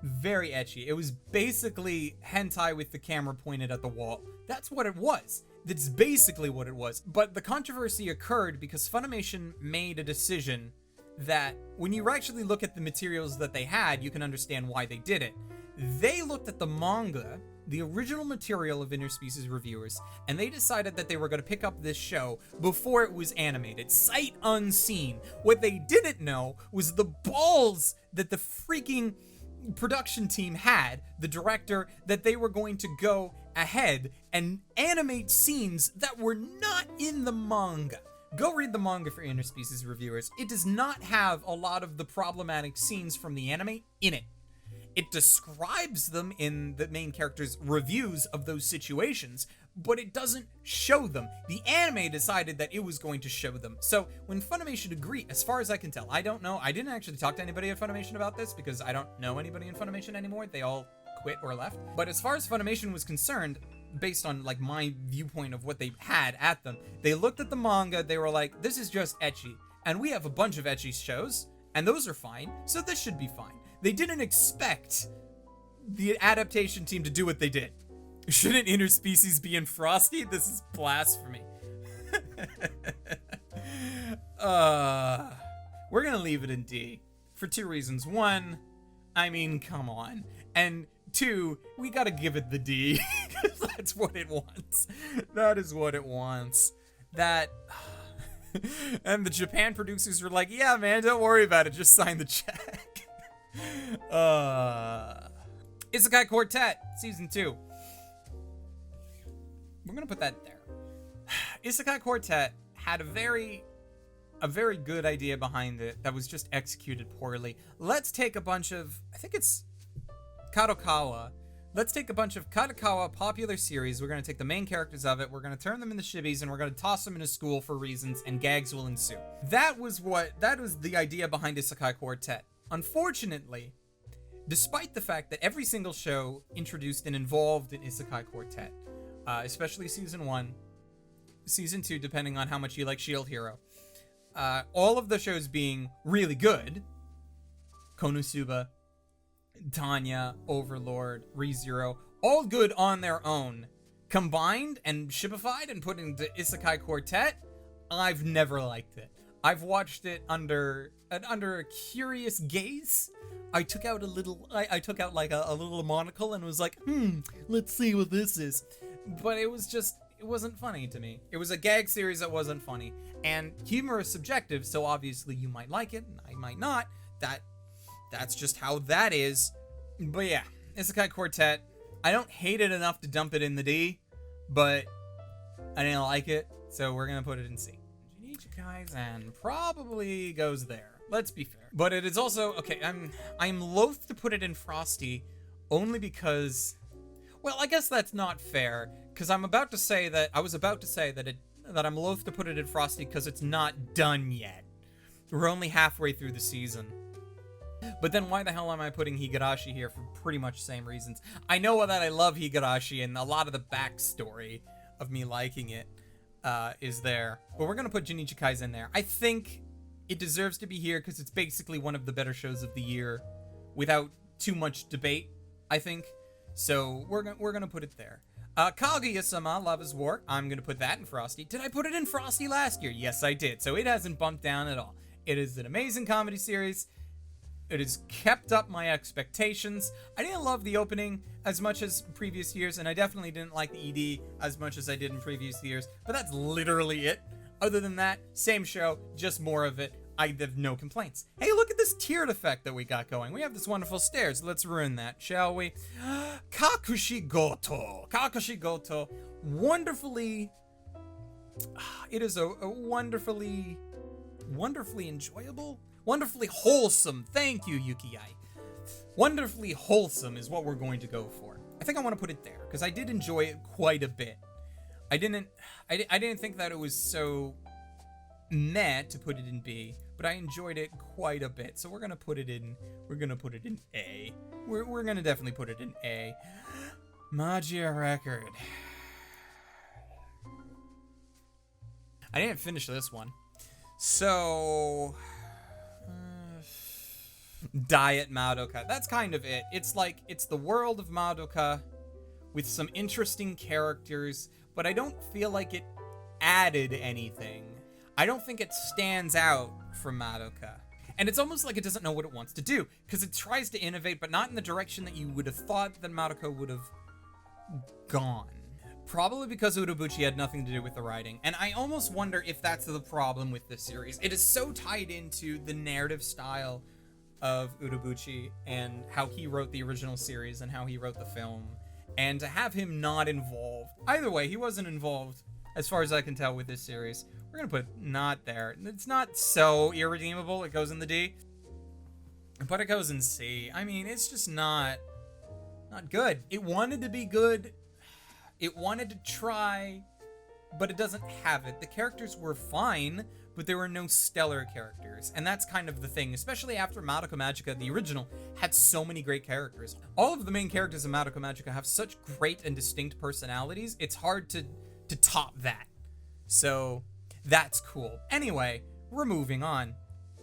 very ecchi. It was basically hentai with the camera pointed at the wall. That's what it was. That's basically what it was. But the controversy occurred because Funimation made a decision that when you actually look at the materials that they had, you can understand why they did it. They looked at the manga, the original material of Interspecies Reviewers, and they decided that they were going to pick up this show before it was animated, sight unseen. What they didn't know was the balls that the freaking production team had, the director, that they were going to go ahead and animate scenes that were not in the manga. Go read the manga for Interspecies Reviewers. It does not have a lot of the problematic scenes from the anime in it. It describes them in the main character's reviews of those situations, but it doesn't show them. The anime decided that it was going to show them. So when Funimation agreed, as far as I can tell, I don't know, I didn't actually talk to anybody at Funimation about this because I don't know anybody in Funimation anymore. They all quit or left. But as far as Funimation was concerned, based on like my viewpoint of what they had at them, they looked at the manga, they were like, this is just ecchi. And we have a bunch of ecchi shows, and those are fine, so this should be fine. They didn't expect the adaptation team to do what they did. Shouldn't interspecies be in Frosty? This is blasphemy. We're gonna leave it in D for 2 reasons. 1, I mean, come on. And 2, we gotta give it the D because that's what it wants. That is what it wants. That... And the Japan producers were like, yeah, man, don't worry about it. Just sign the check. Isekai Quartet, Season 2. We're going to put that there. Isekai Quartet had a very good idea behind it that was just executed poorly. Let's take a bunch of, I think it's Kadokawa. Let's take a bunch of Kadokawa popular series. We're going to take the main characters of it. We're going to turn them into shibis and we're going to toss them into school for reasons and gags will ensue. That was the idea behind Isekai Quartet. Unfortunately, despite the fact that every single show introduced and involved in Isekai Quartet, especially Season 1, Season 2, depending on how much you like Shield Hero, all of the shows being really good, Konosuba, Tanya, Overlord, ReZero, all good on their own, combined and shipified and put into Isekai Quartet, I've never liked it. I've watched it under a curious gaze. I took out like a little monocle and was like, let's see what this is. But it wasn't funny to me. It was a gag series that wasn't funny. And humor is subjective, so obviously you might like it and I might not. That's just how that is. But yeah, Isekai Quartet. I don't hate it enough to dump it in the D, but I didn't like it, so we're gonna put it in C. Jujutsu Kaisen probably goes there. Let's be fair. But it is also okay. I'm loath to put it in Frosty, only because, well, I guess that's not fair. Because I was about to say that I'm loath to put it in Frosty because it's not done yet. We're only halfway through the season. But then why the hell am I putting Higurashi here for pretty much the same reasons? I know that I love Higurashi and a lot of the backstory of me liking it is there. But we're going to put Jujutsu Kaisen there. I think it deserves to be here because it's basically one of the better shows of the year without too much debate, I think. So we're going to put it there. Kaguya-sama, Love is War. I'm going to put that in Frosty. Did I put it in Frosty last year? Yes, I did. So it hasn't bumped down at all. It is an amazing comedy series. It has kept up my expectations. I didn't love the opening as much as previous years, and I definitely didn't like the ED as much as I did in previous years, but that's literally it. Other than that, same show, just more of it. I have no complaints. Hey, look at this tiered effect that we got going. We have this wonderful stairs. Let's ruin that, shall we? Kakushigoto. Kakushigoto. Wonderfully... It is a wonderfully enjoyable... Wonderfully wholesome. Thank you, Yuki-ai. Wonderfully wholesome is what we're going to go for. I think I want to put it there because I did enjoy it quite a bit. I didn't think that it was so meh to put it in B, but I enjoyed it quite a bit. So we're gonna put it in A. We're gonna definitely put it in A. Magia Record. I didn't finish this one, so. Diet Madoka. That's kind of it. It's like, it's the world of Madoka with some interesting characters, but I don't feel like it added anything. I don't think it stands out from Madoka. And it's almost like it doesn't know what it wants to do, because it tries to innovate, but not in the direction that you would have thought that Madoka would have gone. Probably because Urobuchi had nothing to do with the writing. And I almost wonder if that's the problem with this series. It is so tied into the narrative style of Urobuchi and how he wrote the original series and how he wrote the film, and to have him not involved. Either way, he wasn't involved as far as I can tell with this series. We're gonna put not there. It's not so irredeemable. It goes in the D. but it goes in C. I mean, it's just not good. It wanted to be good. It wanted to try, but it doesn't have it. The characters were fine, but there were no stellar characters. And that's kind of the thing, especially after Madoka Magica, the original, had so many great characters. All of the main characters in Madoka Magica have such great and distinct personalities, it's hard to top that. So, that's cool. Anyway, we're moving on.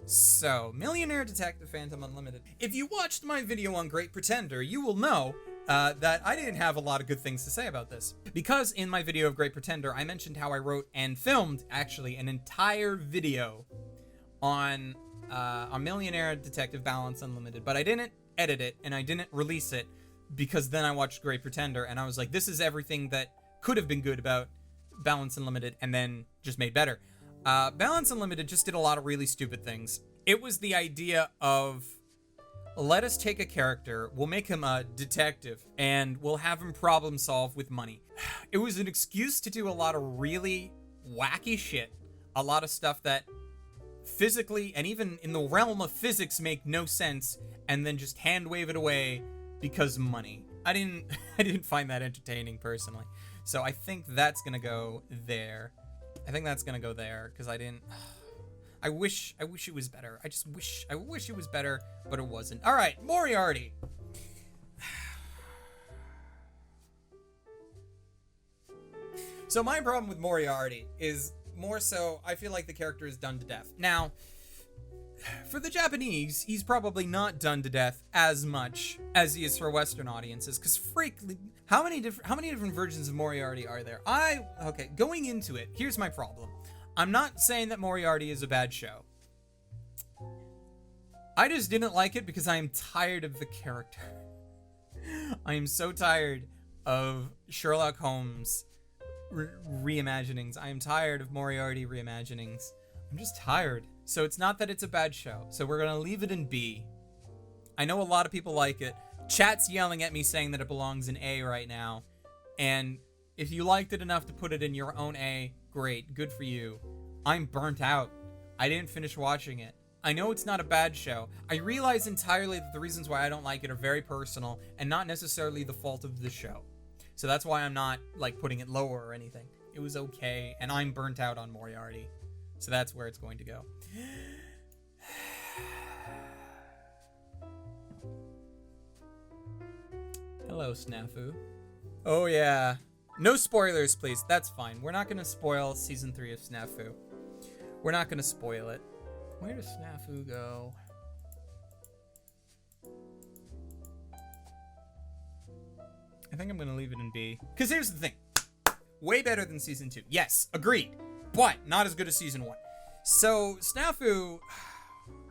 So, Millionaire Detective Phantom Unlimited. If you watched my video on Great Pretender, you will know that I didn't have a lot of good things to say about this. Because in my video of Great Pretender, I mentioned how I wrote and filmed, actually, an entire video on Millionaire Detective Balance Unlimited, but I didn't edit it, and I didn't release it, because then I watched Great Pretender, and I was like, this is everything that could have been good about Balance Unlimited, and then just made better. Balance Unlimited just did a lot of really stupid things. It was the idea of, let us take a character, we'll make him a detective, and we'll have him problem solve with money. It was an excuse to do a lot of really wacky shit. A lot of stuff that physically, and even in the realm of physics, make no sense, and then just hand wave it away because money. I didn't find that entertaining, personally. So I think that's gonna go there. I think that's gonna go there, because I wish it was better. I wish it was better, but it wasn't. All right, Moriarty. So my problem with Moriarty is more so, I feel like the character is done to death. Now, for the Japanese, he's probably not done to death as much as he is for Western audiences, because frankly, how many different versions of Moriarty are there? Okay, going into it, here's my problem. I'm not saying that Moriarty is a bad show. I just didn't like it because I am tired of the character. I am so tired of Sherlock Holmes reimaginings. I am tired of Moriarty reimaginings. I'm just tired. So it's not that it's a bad show. So we're gonna leave it in B. I know a lot of people like it. Chat's yelling at me saying that it belongs in A right now. And if you liked it enough to put it in your own A, great, good for you. I'm burnt out. I didn't finish watching it. I know it's not a bad show. I realize entirely that the reasons why I don't like it are very personal and not necessarily the fault of the show. So that's why I'm not, like, putting it lower or anything. It was okay, and I'm burnt out on Moriarty. So that's where it's going to go. Hello, Snafu. Oh, yeah. No spoilers, please. That's fine. We're not going to spoil Season 3 of Snafu. We're not going to spoil it. Where does Snafu go? I think I'm going to leave it in B. Because here's the thing. Way better than Season 2. Yes, agreed. But not as good as Season 1. So, Snafu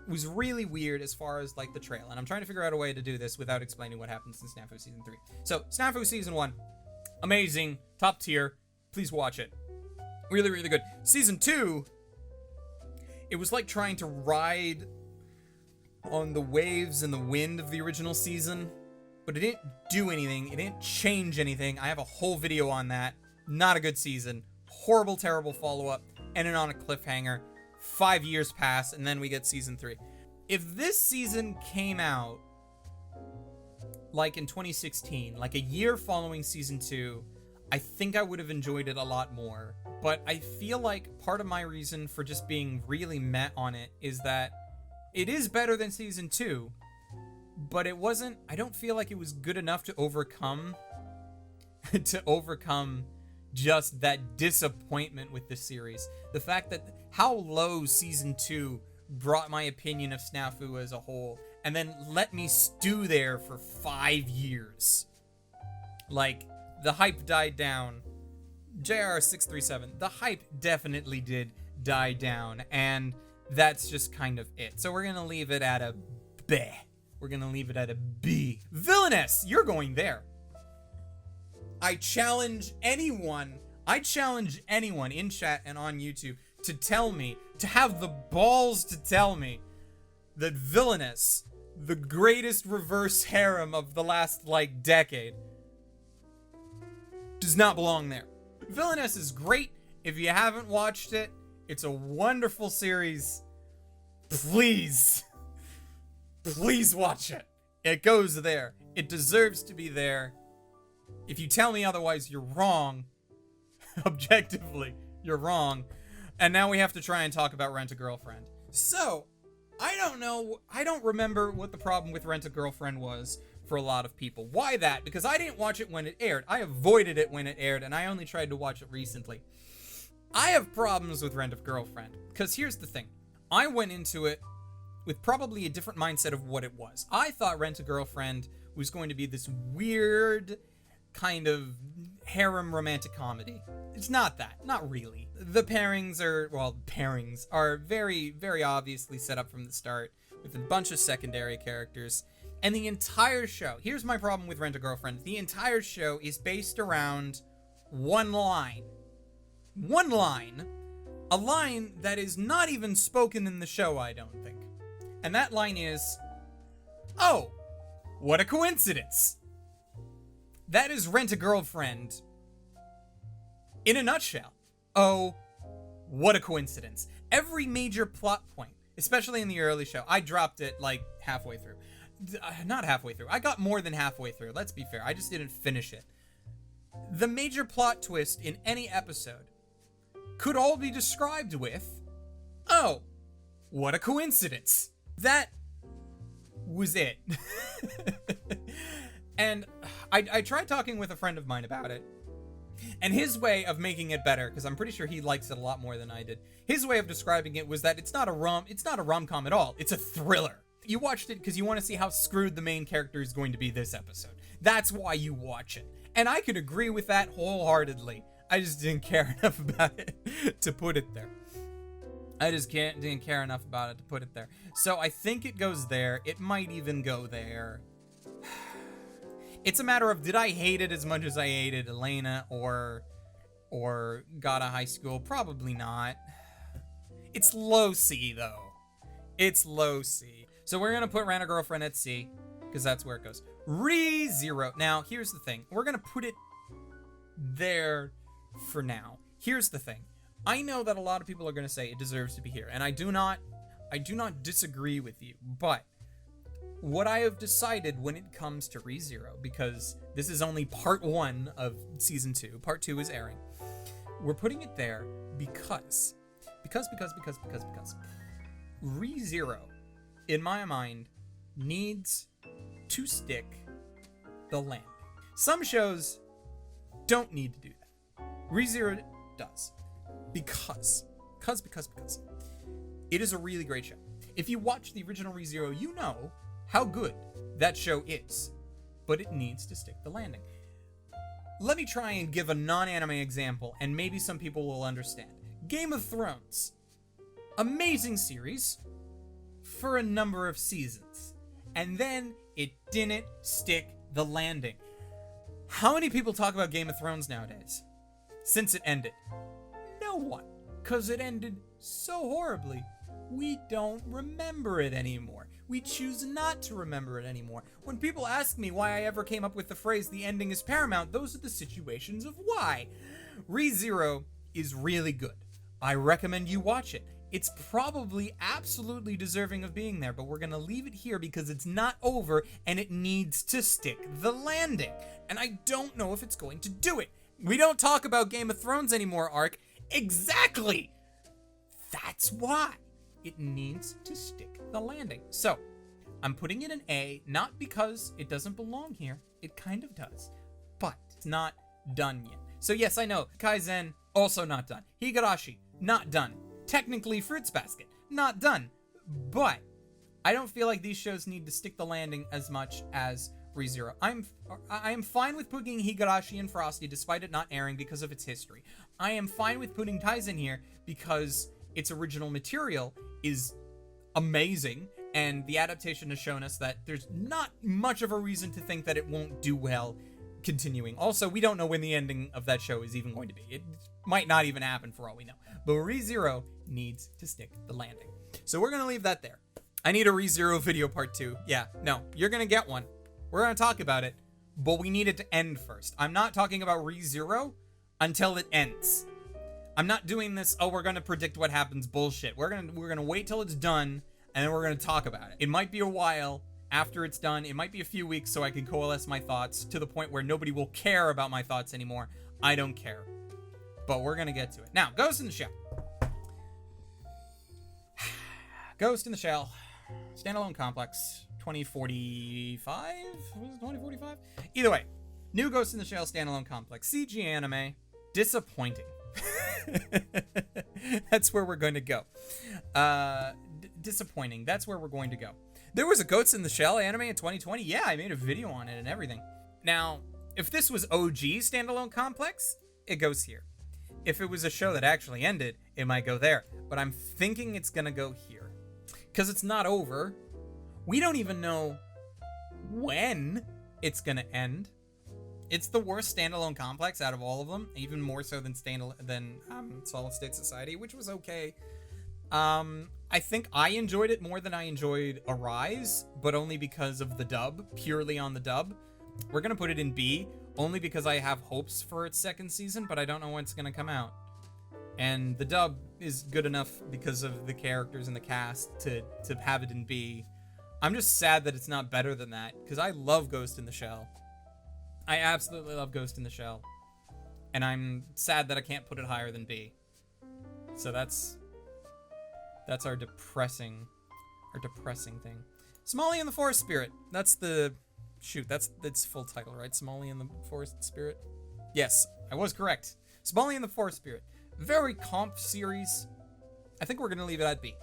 was really weird as far as, like, the trail. And I'm trying to figure out a way to do this without explaining what happens in Snafu Season 3. So, Snafu Season 1. Amazing. Top tier. Please watch it. Really, really good. Season 2, it was like trying to ride on the waves and the wind of the original season. But it didn't do anything. It didn't change anything. I have a whole video on that. Not a good season. Horrible, terrible follow-up. Ended on a cliffhanger. 5 years pass, and then we get Season 3. If this season came out like in 2016, like a year following Season 2, I think I would have enjoyed it a lot more. But I feel like part of my reason for just being really meh on it is that it is better than Season 2, but it wasn't, I don't feel like it was good enough to overcome just that disappointment with the series. The fact that how low Season 2 brought my opinion of Snafu as a whole, and then let me stew there for 5 years. Like, the hype died down. JR637, the hype definitely did die down, and that's just kind of it. So we're gonna leave it at a B. We're gonna leave it at a B. Villainous, you're going there. I challenge anyone in chat and on YouTube to tell me, to have the balls to tell me that Villainous, the greatest reverse harem of the last, like, decade, does not belong there. Villainous is great. If you haven't watched it, it's a wonderful series. Please Please watch it. It goes there. It deserves to be there. If you tell me otherwise, you're wrong. Objectively, you're wrong. And now we have to try and talk about Rent-a-Girlfriend. So, I don't know. I don't remember what the problem with Rent-a-Girlfriend was for a lot of people. Why that? Because I didn't watch it when it aired. I avoided it when it aired, and I only tried to watch it recently. I have problems with Rent-a-Girlfriend. Because here's the thing. I went into it with probably a different mindset of what it was. I thought Rent-a-Girlfriend was going to be this weird kind of harem romantic comedy. It's not that. Not really. The pairings are very, very obviously set up from the start with a bunch of secondary characters. And the entire show, here's my problem with Rent-a-Girlfriend. The entire show is based around one line. One line. A line that is not even spoken in the show, I don't think. And that line is, "Oh, what a coincidence." That is Rent-a-Girlfriend in a nutshell. Oh, what a coincidence. Every major plot point, especially in the early show, I dropped it like halfway through. Not halfway through. I got more than halfway through. Let's be fair. I just didn't finish it. The major plot twist in any episode could all be described with, "Oh, what a coincidence." That was it. And I tried talking with a friend of mine about it. And his way of making it better, because I'm pretty sure he likes it a lot more than I did. His way of describing it was that it's not a rom-com at all. It's a thriller. You watched it because you want to see how screwed the main character is going to be this episode. That's why you watch it. And I could agree with that wholeheartedly. I just didn't care enough about it to put it there. Didn't care enough about it to put it there. So I think it goes there. It might even go there. It's a matter of, did I hate it as much as I hated Elena or Got a High School? Probably not. It's low C, though. It's low C. So we're going to put Rent-a-Girlfriend at C, because that's where it goes. Re:Zero. Now, here's the thing. We're going to put it there for now. Here's the thing. I know that a lot of people are going to say it deserves to be here, and I do not disagree with you, but what I have decided when it comes to Re:Zero, because this is only part 1 of season 2, part 2 is airing, we're putting it there because Re:Zero, in my mind, needs to stick the landing. Some shows don't need to do that. Re:Zero does. Because it is a really great show. If you watch the original Re:Zero, you know how good that show is, but it needs to stick the landing. Let me try and give a non-anime example, and maybe some people will understand. Game of Thrones. Amazing series for a number of seasons, and then it didn't stick the landing. How many people talk about Game of Thrones nowadays since it ended? No one, because it ended so horribly. We don't remember it anymore. We choose not to remember it anymore. When people ask me why I ever came up with the phrase, "the ending is paramount," those are the situations of why. Re:Zero is really good. I recommend you watch it. It's probably absolutely deserving of being there, but we're gonna leave it here because it's not over and it needs to stick the landing. And I don't know if it's going to do it. We don't talk about Game of Thrones anymore, Ark. Exactly! That's why. It needs to stick the landing. So, I'm putting it in A, not because it doesn't belong here. It kind of does. But it's not done yet. So yes, I know. Kaisen, also not done. Higurashi, not done. Technically, Fruits Basket, not done. But I don't feel like these shows need to stick the landing as much as Re:Zero. I am fine with putting Higurashi and Frosty despite it not airing because of its history. I am fine with putting Kaisen here because its original material is amazing, and the adaptation has shown us that there's not much of a reason to think that it won't do well continuing. Also, we don't know when the ending of that show is even going to be. It might not even happen for all we know. But Re:Zero needs to stick the landing. So we're going to leave that there. I need a Re:Zero video part 2. Yeah, no, you're going to get one. We're going to talk about it, but we need it to end first. I'm not talking about Re:Zero until it ends. I'm not doing this, oh, we're going to predict what happens bullshit. We're going to wait till it's done. and then we're going to talk about it. It might be a while after it's done. It might be a few weeks so I can coalesce my thoughts to the point where nobody will care about my thoughts anymore. I don't care. But we're going to get to it. Now, Ghost in the Shell. Ghost in the Shell. Standalone complex. 2045? Was it 2045? Either way. New Ghost in the Shell standalone complex. CG anime. Disappointing. That's where we're going to go. Disappointing. That's where we're going to go. There was a Ghost in the Shell anime in 2020. Yeah, I made a video on it and everything. Now, if this was OG standalone complex, it goes here. If it was a show that actually ended, it might go there. But I'm thinking it's gonna go here. Because it's not over. We don't even know when it's gonna end. It's the worst standalone complex out of all of them, even more so than Solid State Society, which was okay. I think I enjoyed it more than I enjoyed Arise, but only because of the dub, purely on the dub. We're gonna put it in B, only because I have hopes for its second season, but I don't know when it's gonna come out. And the dub is good enough because of the characters and the cast to have it in B. I'm just sad that it's not better than that, because I love Ghost in the Shell. I absolutely love Ghost in the Shell. And I'm sad that I can't put it higher than B. So that's our depressing thing. Somali and the Forest Spirit. That's its full title, right? Somali and the Forest Spirit. Yes, I was correct. Somali and the Forest Spirit. Very comp series. I think we're gonna leave it at B.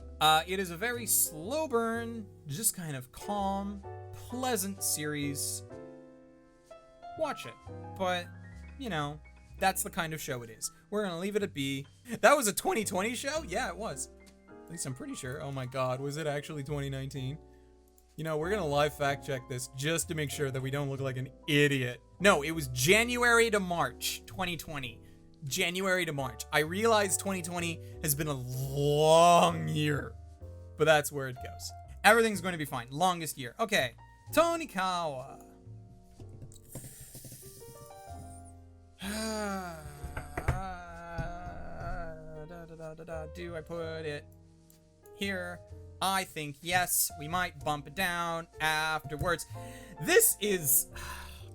It is a very slow burn, just kind of calm, pleasant series. Watch it, but you know, that's the kind of show it is. We're gonna leave it at B. That was a 2020 show? Yeah, it was. At least I'm pretty sure. Oh my god, was it actually 2019? You know, we're gonna live fact check this just to make sure that we don't look like an idiot. No, it was January to March 2020. January to March. I realize 2020 has been a long year, but that's where it goes. Everything's going to be fine. Longest year. Okay, Tonikawa. Do I put it here? I think yes. We might bump it down afterwards. This is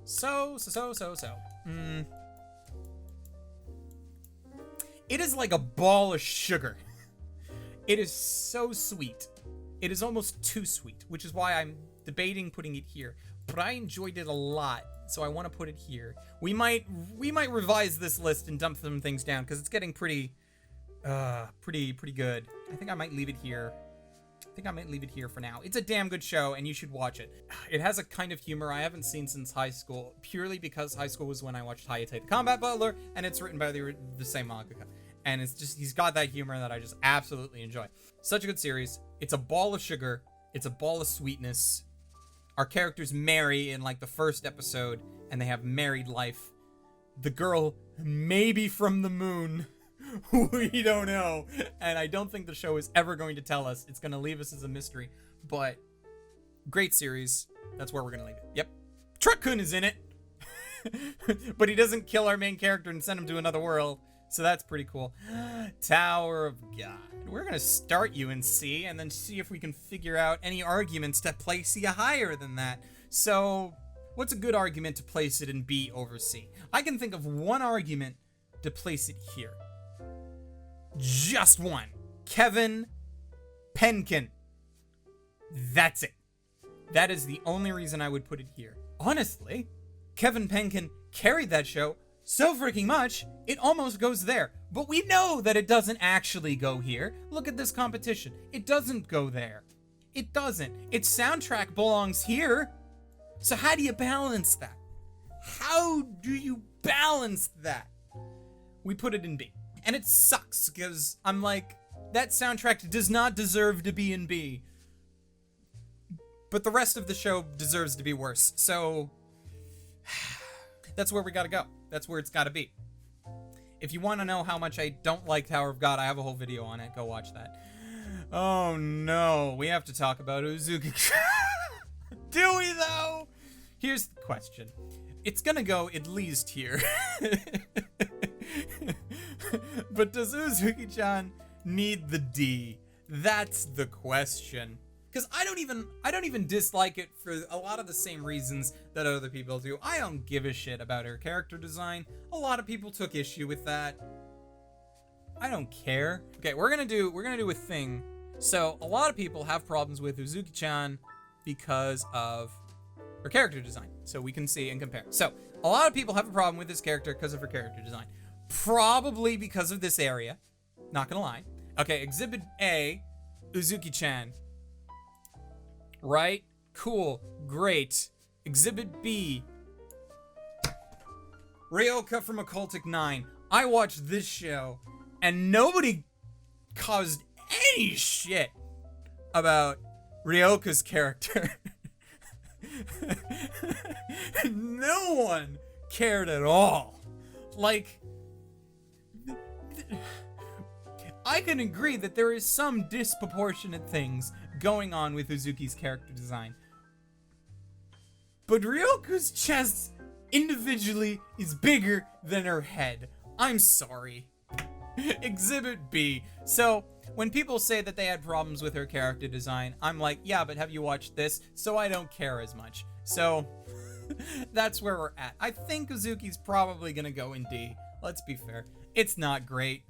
so. It is like a ball of sugar. It is so sweet. It is almost too sweet, which is why I'm debating putting it here. But I enjoyed it a lot, so I want to put it here. We might revise this list and dump some things down because it's getting pretty good. I think I might leave it here. For now. It's a damn good show, and you should watch it. It has a kind of humor I haven't seen since high school, purely because high school was when I watched Hayate the Combat Butler, and it's written by the same mangaka. And it's just, he's got that humor that I just absolutely enjoy. Such a good series. It's a ball of sugar. It's a ball of sweetness. Our characters marry in like the first episode, and they have married life. The girl may be from the moon. We don't know. And I don't think the show is ever going to tell us. It's going to leave us as a mystery. But great series. That's where we're going to leave it. Yep. Truck-kun is in it. But he doesn't kill our main character and send him to another world. So that's pretty cool. Tower of God. We're going to start you in C and then see if we can figure out any arguments to place you higher than that. So what's a good argument to place it in B over C? I can think of one argument to place it here. Just one. Kevin Penkin. That's it. That is the only reason I would put it here. Honestly, Kevin Penkin carried that show so freaking much, it almost goes there. But we know that it doesn't actually go here. Look at this competition. It doesn't go there. It doesn't. Its soundtrack belongs here. So how do you balance that? How do you balance that? We put it in B. And it sucks, because I'm like, that soundtrack does not deserve to be in B. But the rest of the show deserves to be worse. So that's where we gotta go. That's where it's gotta be. If you want to know how much I don't like Tower of God, I have a whole video on it. Go watch that. Oh no, we have to talk about Eizouken. Do we though? Here's the question. It's gonna go at least here. But does Eizouken-chan need the D? That's the question. Because I don't even dislike it for a lot of the same reasons that other people do. I don't give a shit about her character design. A lot of people took issue with that. I don't care. Okay, we're gonna do a thing. So a lot of people have problems with Uzuki-chan because of her character design. So we can see and compare. So a lot of people have a problem with this character because of her character design. Probably because of this area. Not gonna lie. Okay, Exhibit A, Uzuki-chan. Right? Cool. Great. Exhibit B, Ryoka from Occultic 9. I watched this show, and nobody caused any shit about Ryoka's character. No one cared at all. Like, I can agree that there is some disproportionate things going on with Uzuki's character design. But Ryoka's chest individually is bigger than her head. I'm sorry. Exhibit B. So, when people say that they had problems with her character design, I'm like, yeah, but have you watched this? So I don't care as much. So, that's where we're at. I think Uzuki's probably gonna go in D. Let's be fair. It's not great.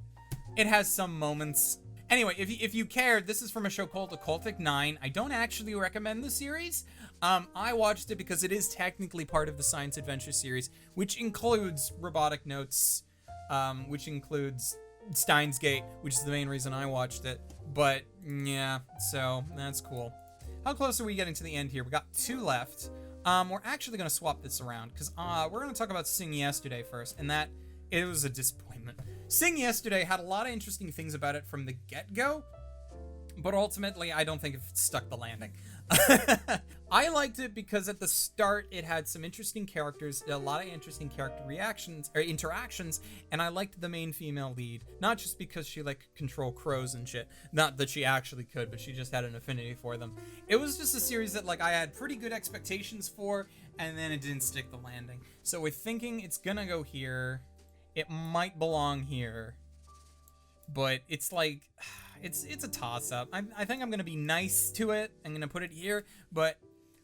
It has some moments. Anyway, if you cared, this is from a show called Occultic 9. I don't actually recommend the series. I watched it because it is technically part of the Science Adventure series, which includes Robotic Notes, which includes Steins Gate, which is the main reason I watched it. But, yeah, so that's cool. How close are we getting to the end here? We got 2 left. We're actually going to swap this around, because we're going to talk about Sing Yesterday first, and that, it was a disappointment. Sing Yesterday had a lot of interesting things about it from the get-go, but ultimately, I don't think it stuck the landing. I liked it because at the start, it had some interesting characters, a lot of interesting character interactions, and I liked the main female lead. Not just because she, like, control crows and shit. Not that she actually could, but she just had an affinity for them. It was just a series that, like, I had pretty good expectations for, and then it didn't stick the landing. So we're thinking it's gonna go here. It might belong here, but it's like, it's a toss-up. I think I'm going to be nice to it. I'm going to put it here, but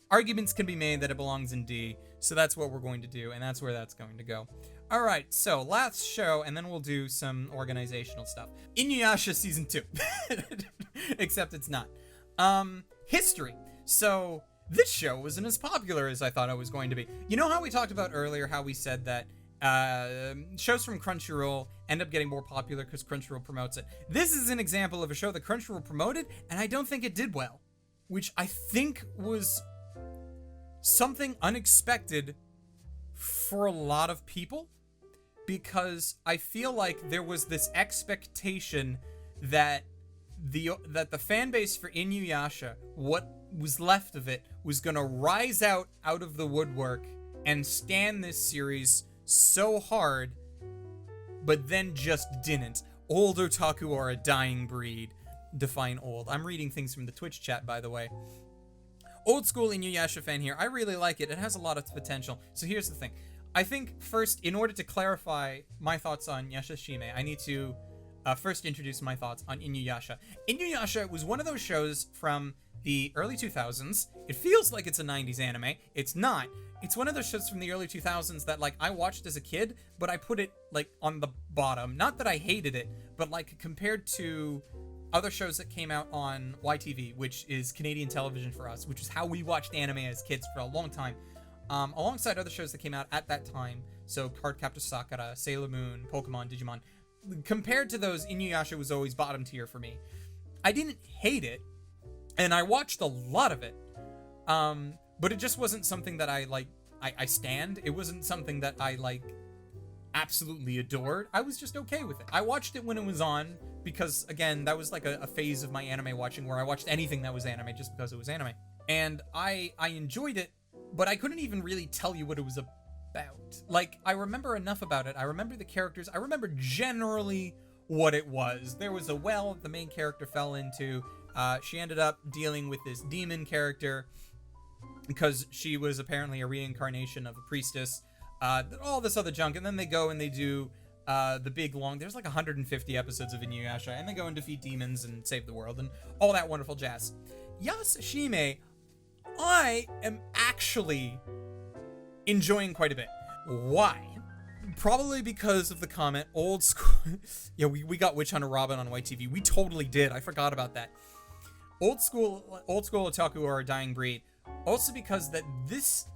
arguments can be made that it belongs in D, so that's what we're going to do, and that's where that's going to go. All right, so last show, and then we'll do some organizational stuff. Inuyasha Season 2. Except it's not. History. So, this show wasn't as popular as I thought it was going to be. You know how we talked about earlier how we said that shows from Crunchyroll end up getting more popular because Crunchyroll promotes it. This is an example of a show that Crunchyroll promoted, and I don't think it did well, which I think was something unexpected for a lot of people, because I feel like there was this expectation that the fan base for Inuyasha, what was left of it, was gonna rise out of the woodwork and stand this series so hard, but then just didn't. Old otaku are a dying breed. Define old. I'm reading things from the Twitch chat, by the way. Old school Inuyasha fan here. I really like it. It has a lot of potential. So here's the thing. I think first, in order to clarify my thoughts on Yashashime, I need to first introduce my thoughts on Inuyasha. Inuyasha was one of those shows from the early 2000s. It feels like it's a 90s anime. It's not. It's one of those shows from the early 2000s that, like, I watched as a kid, but I put it, like, on the bottom. Not that I hated it, but, like, compared to other shows that came out on YTV, which is Canadian television for us, which is how we watched anime as kids for a long time, alongside other shows that came out at that time, so Cardcaptor Sakura, Sailor Moon, Pokemon, Digimon. Compared to those, Inuyasha was always bottom tier for me. I didn't hate it, and I watched a lot of it, but it just wasn't something that I stand. It wasn't something that I, like, absolutely adored. I was just okay with it. I watched it when it was on because, again, that was, like, a phase of my anime watching where I watched anything that was anime just because it was anime. And I enjoyed it, but I couldn't even really tell you what it was about. Like, I remember enough about it. I remember the characters. I remember generally what it was. There was a well that the main character fell into. She ended up dealing with this demon character because she was apparently a reincarnation of a priestess, all this other junk, and then they go and they do the big long, there's like 150 episodes of Inuyasha, and they go and defeat demons and save the world and all that wonderful jazz. Yasashime, I am actually enjoying quite a bit. Why? Probably because of the comment, old school. Yeah, we got Witch Hunter Robin on White TV. We totally did. I forgot about that. Old school otaku are a dying breed. Also because that this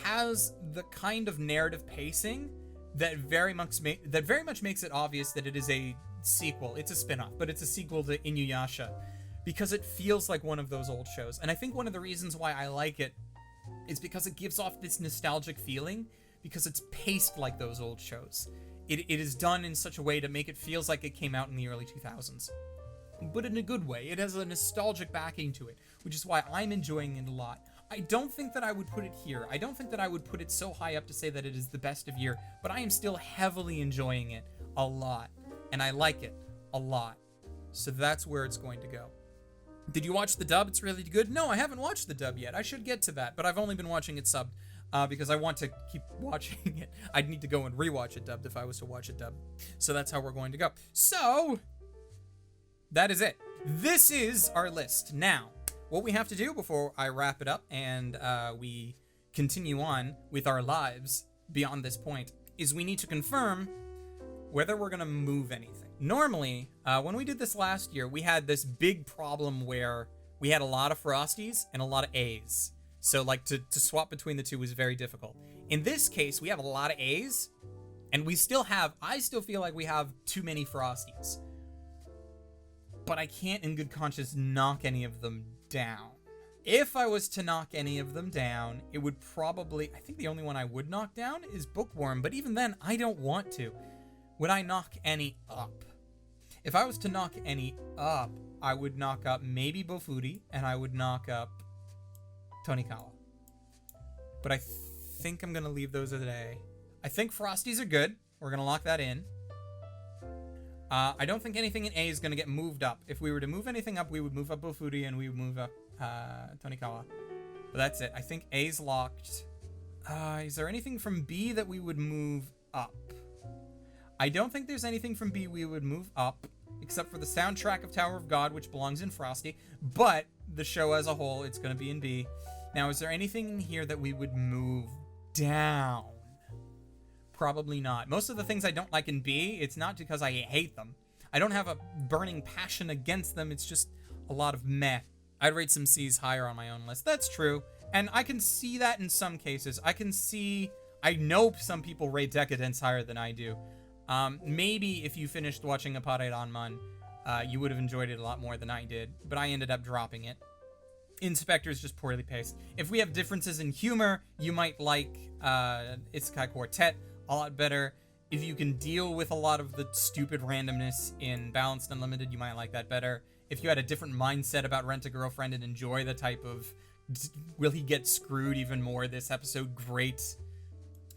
has the kind of narrative pacing that very much makes it obvious that it is a sequel. It's a spin-off, but it's a sequel to Inuyasha because it feels like one of those old shows. And I think one of the reasons why I like it is because it gives off this nostalgic feeling because it's paced like those old shows. It is done in such a way to make it feels like it came out in the early 2000s. But in a good way. It has a nostalgic backing to it, which is why I'm enjoying it a lot. I don't think that I would put it here. I don't think that I would put it so high up to say that it is the best of year, but I am still heavily enjoying it a lot, and I like it a lot. So that's where it's going to go. Did you watch the dub? It's really good. No, I haven't watched the dub yet. I should get to that, but I've only been watching it subbed because I want to keep watching it. I'd need to go and rewatch it dubbed if I was to watch it dubbed. So that's how we're going to go. So that is it. This is our list. Now, what we have to do before I wrap it up and we continue on with our lives beyond this point is we need to confirm whether we're going to move anything. Normally, when we did this last year, we had this big problem where we had a lot of Frosties and a lot of A's. So like to swap between the two was very difficult. In this case, we have a lot of A's and I still feel like we have too many Frosties. But I can't in good conscience knock any of them down. If I was to knock any of them down, it would probably, I think the only one I would knock down is Bookworm, but even then, I don't want to. Would I knock any up? If I was to knock any up, I would knock up maybe Bofuri, and I would knock up Tonikawa. But I think I'm going to leave those today. I think Frosties are good. We're going to lock that in. I don't think anything in A is going to get moved up. If we were to move anything up, we would move up Bofuri and we would move up Tonikawa. But that's it. I think A's locked. Is there anything from B that we would move up? I don't think there's anything from B we would move up, except for the soundtrack of Tower of God, which belongs in Frosty. But the show as a whole, it's going to be in B. Now, is there anything in here that we would move down? Probably not. Most of the things I don't like in B, it's not because I hate them. I don't have a burning passion against them. It's just a lot of meh. I'd rate some C's higher on my own list. That's true. And I can see that in some cases. I know some people rate Decadence higher than I do. Maybe if you finished watching Appare Ranman, you would have enjoyed it a lot more than I did. But I ended up dropping it. Inspector is just poorly paced. If we have differences in humor, you might like Isekai Quartet a lot better. If you can deal with a lot of the stupid randomness in Balanced Unlimited, you might like that better. If you had a different mindset about Rent a Girlfriend and enjoy the type of will he get screwed even more this episode, great.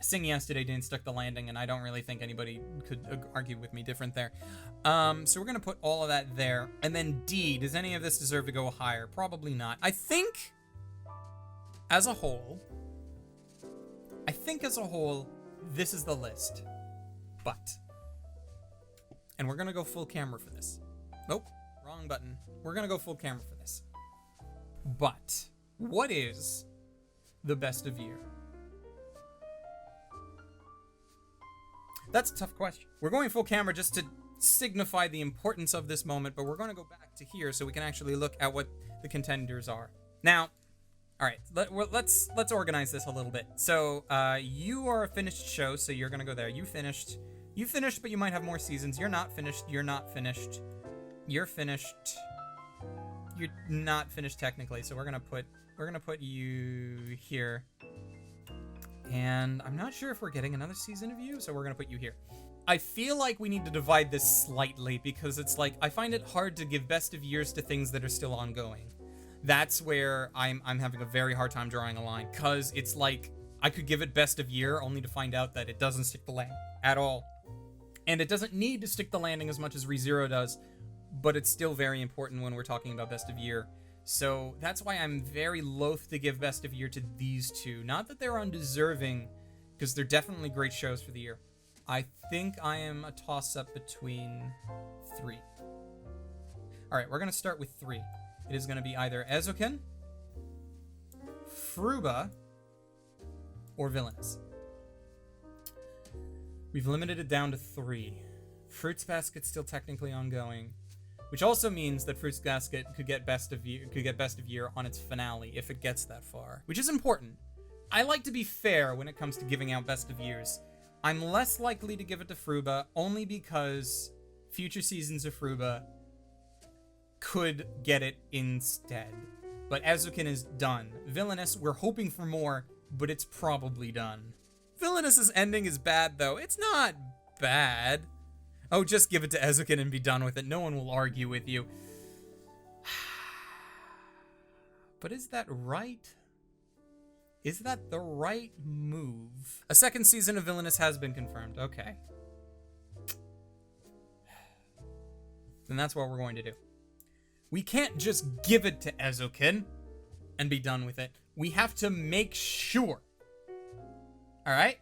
Sing Yesterday didn't stick the landing, and I don't really think anybody could argue with me different there. So we're going to put all of that there. And then D, does any of this deserve to go higher? Probably not. I think as a whole, this is the list. But, and we're going to go full camera for this. Nope, wrong button. We're going to go full camera for this. But, what is the best of year? That's a tough question. We're going full camera just to signify the importance of this moment, but we're going to go back to here so we can actually look at what the contenders are. Now, all right, let's organize this a little bit. So, you are a finished show, so you're going to go there. You finished, but you might have more seasons. You're not finished. You're finished. You're not finished technically, so we're going to put you here. And I'm not sure if we're getting another season of you, so we're going to put you here. I feel like we need to divide this slightly because it's like, I find it hard to give best of years to things that are still ongoing. That's where I'm having a very hard time drawing a line, because it's like, I could give it best of year only to find out that it doesn't stick the landing at all. And it doesn't need to stick the landing as much as ReZero does, but it's still very important when we're talking about best of year. So that's why I'm very loath to give best of year to these two. Not that they're undeserving, because they're definitely great shows for the year. I think I am a toss-up between 3. Alright, we're going to start with 3. It is going to be either Eizouken, Fruba, or Villainous. We've limited it down to 3. Fruits Basket's still technically ongoing, which also means that Fruits Basket could get best of year on its finale if it gets that far, which is important. I like to be fair when it comes to giving out best of years. I'm less likely to give it to Fruba only because future seasons of Fruba could get it instead. But Eizouken is done. Villainous, we're hoping for more, but it's probably done. Villainous's ending is bad, though. It's not bad. Oh, just give it to Eizouken and be done with it. No one will argue with you. But is that right? Is that the right move? A second season of Villainous has been confirmed. Okay. Then that's what we're going to do. We can't just give it to Eizouken and be done with it. We have to make sure. Alright?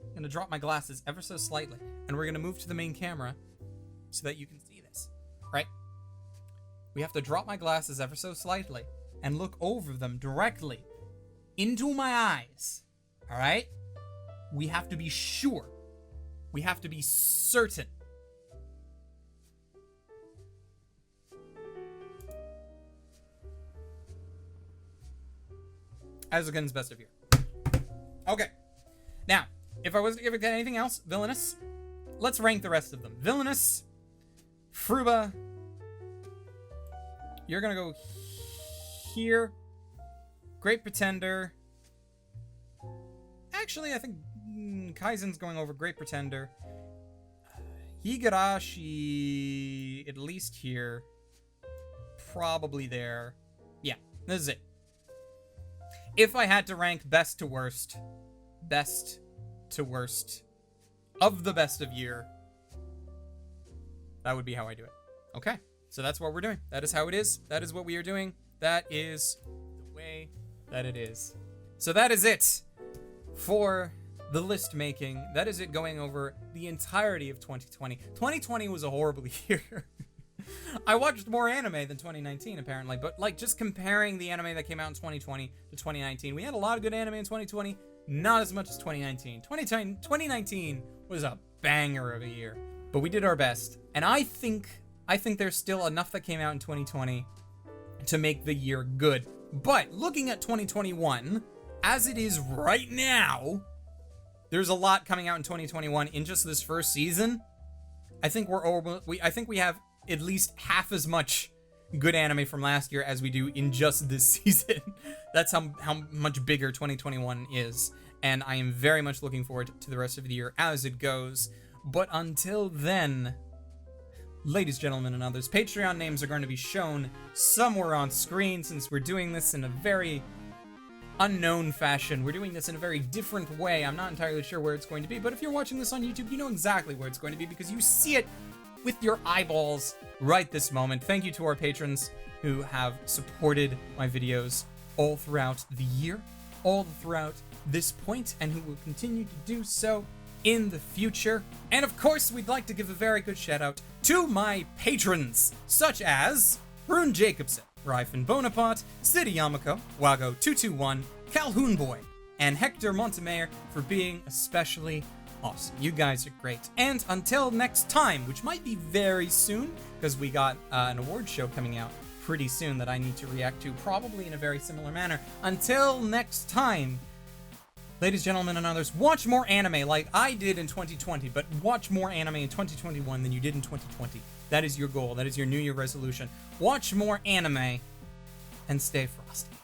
I'm going to drop my glasses ever so slightly. And we're going to move to the main camera so that you can see this. Right? We have to drop my glasses ever so slightly and look over them directly into my eyes. Alright? We have to be sure. We have to be certain. Eizouken's best of year. Okay. Now, if I was to give it to anything else, Villainous, let's rank the rest of them. Villainous, Fruba, you're gonna go here. Great Pretender. Actually, I think Kaisen's going over Great Pretender. Higurashi, at least here. Probably there. Yeah, this is it. If I had to rank best to worst of the best of year, that would be how I do it. Okay, so that's what we're doing. That is how it is. That is what we are doing. That is the way that it is. So that is it for the list making. That is it going over the entirety of 2020. 2020 was a horrible year. I watched more anime than 2019, apparently, but like just comparing the anime that came out in 2020 to 2019, we had a lot of good anime in 2020, not as much as 2019. 2019 was a banger of a year, but we did our best, and I think there's still enough that came out in 2020 to make the year good. But looking at 2021, as it is right now, there's a lot coming out in 2021 in just this first season. I think we have at least half as much good anime from last year as we do in just this season. That's how much bigger 2021 is, and I am very much looking forward to the rest of the year as it goes. But until then, ladies, gentlemen, and others, Patreon names are going to be shown somewhere on screen since we're doing this in a very unknown fashion. We're doing this in a very different way. I'm not entirely sure where it's going to be, but if you're watching this on YouTube, you know exactly where it's going to be because you see it with your eyeballs right this moment. Thank you to our patrons who have supported my videos all throughout the year, all throughout this point, and who will continue to do so in the future. And of course, we'd like to give a very good shout out to my patrons, such as Rune Jacobson, Ryfin Bonaparte, City Yamako, Wago221, Calhoun Boy, and Hector Montemayor for being especially awesome. You guys are great. And until next time, which might be very soon, because we got an award show coming out pretty soon that I need to react to, probably in a very similar manner. Until next time, ladies, gentlemen, and others, watch more anime like I did in 2020, but watch more anime in 2021 than you did in 2020. That is your goal. That is your New Year resolution. Watch more anime and stay frosty.